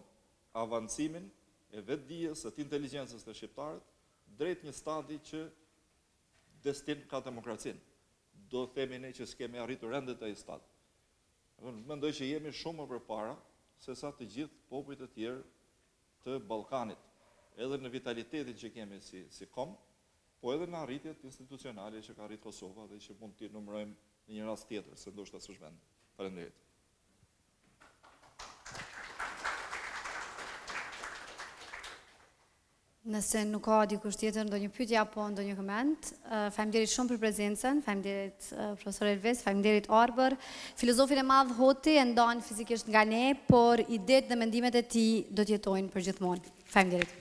Speaker 2: avancimin e vetdijes së inteligjencës të shqiptarët drejt një stadi që destin ka demokracinë. Do themi ne që s'kemi arritur ende te ai stad. Mendoj që jemi shumë më përpara se sa të gjithë popujt e tjerë të Ballkanit, edhe në vitalitetin që kemi si kom, po edhe në arritjet institucionale që ka arrit Kosova dhe që mund t'i numërojmë në një rast tjetër, se ndoshta s'është vend. Faleminderit.
Speaker 1: Nëse nuk ka dikush tjetër ndonjë pyetje apo ndonjë koment, faleminderit shumë për prezencën, faleminderit profesor Elvis, faleminderit Arbër. Filozofin e madh Hoti e ndan fizikisht nga ne, por idetë dhe mendimet e tij do të jetojnë përgjithmonë. Faleminderit.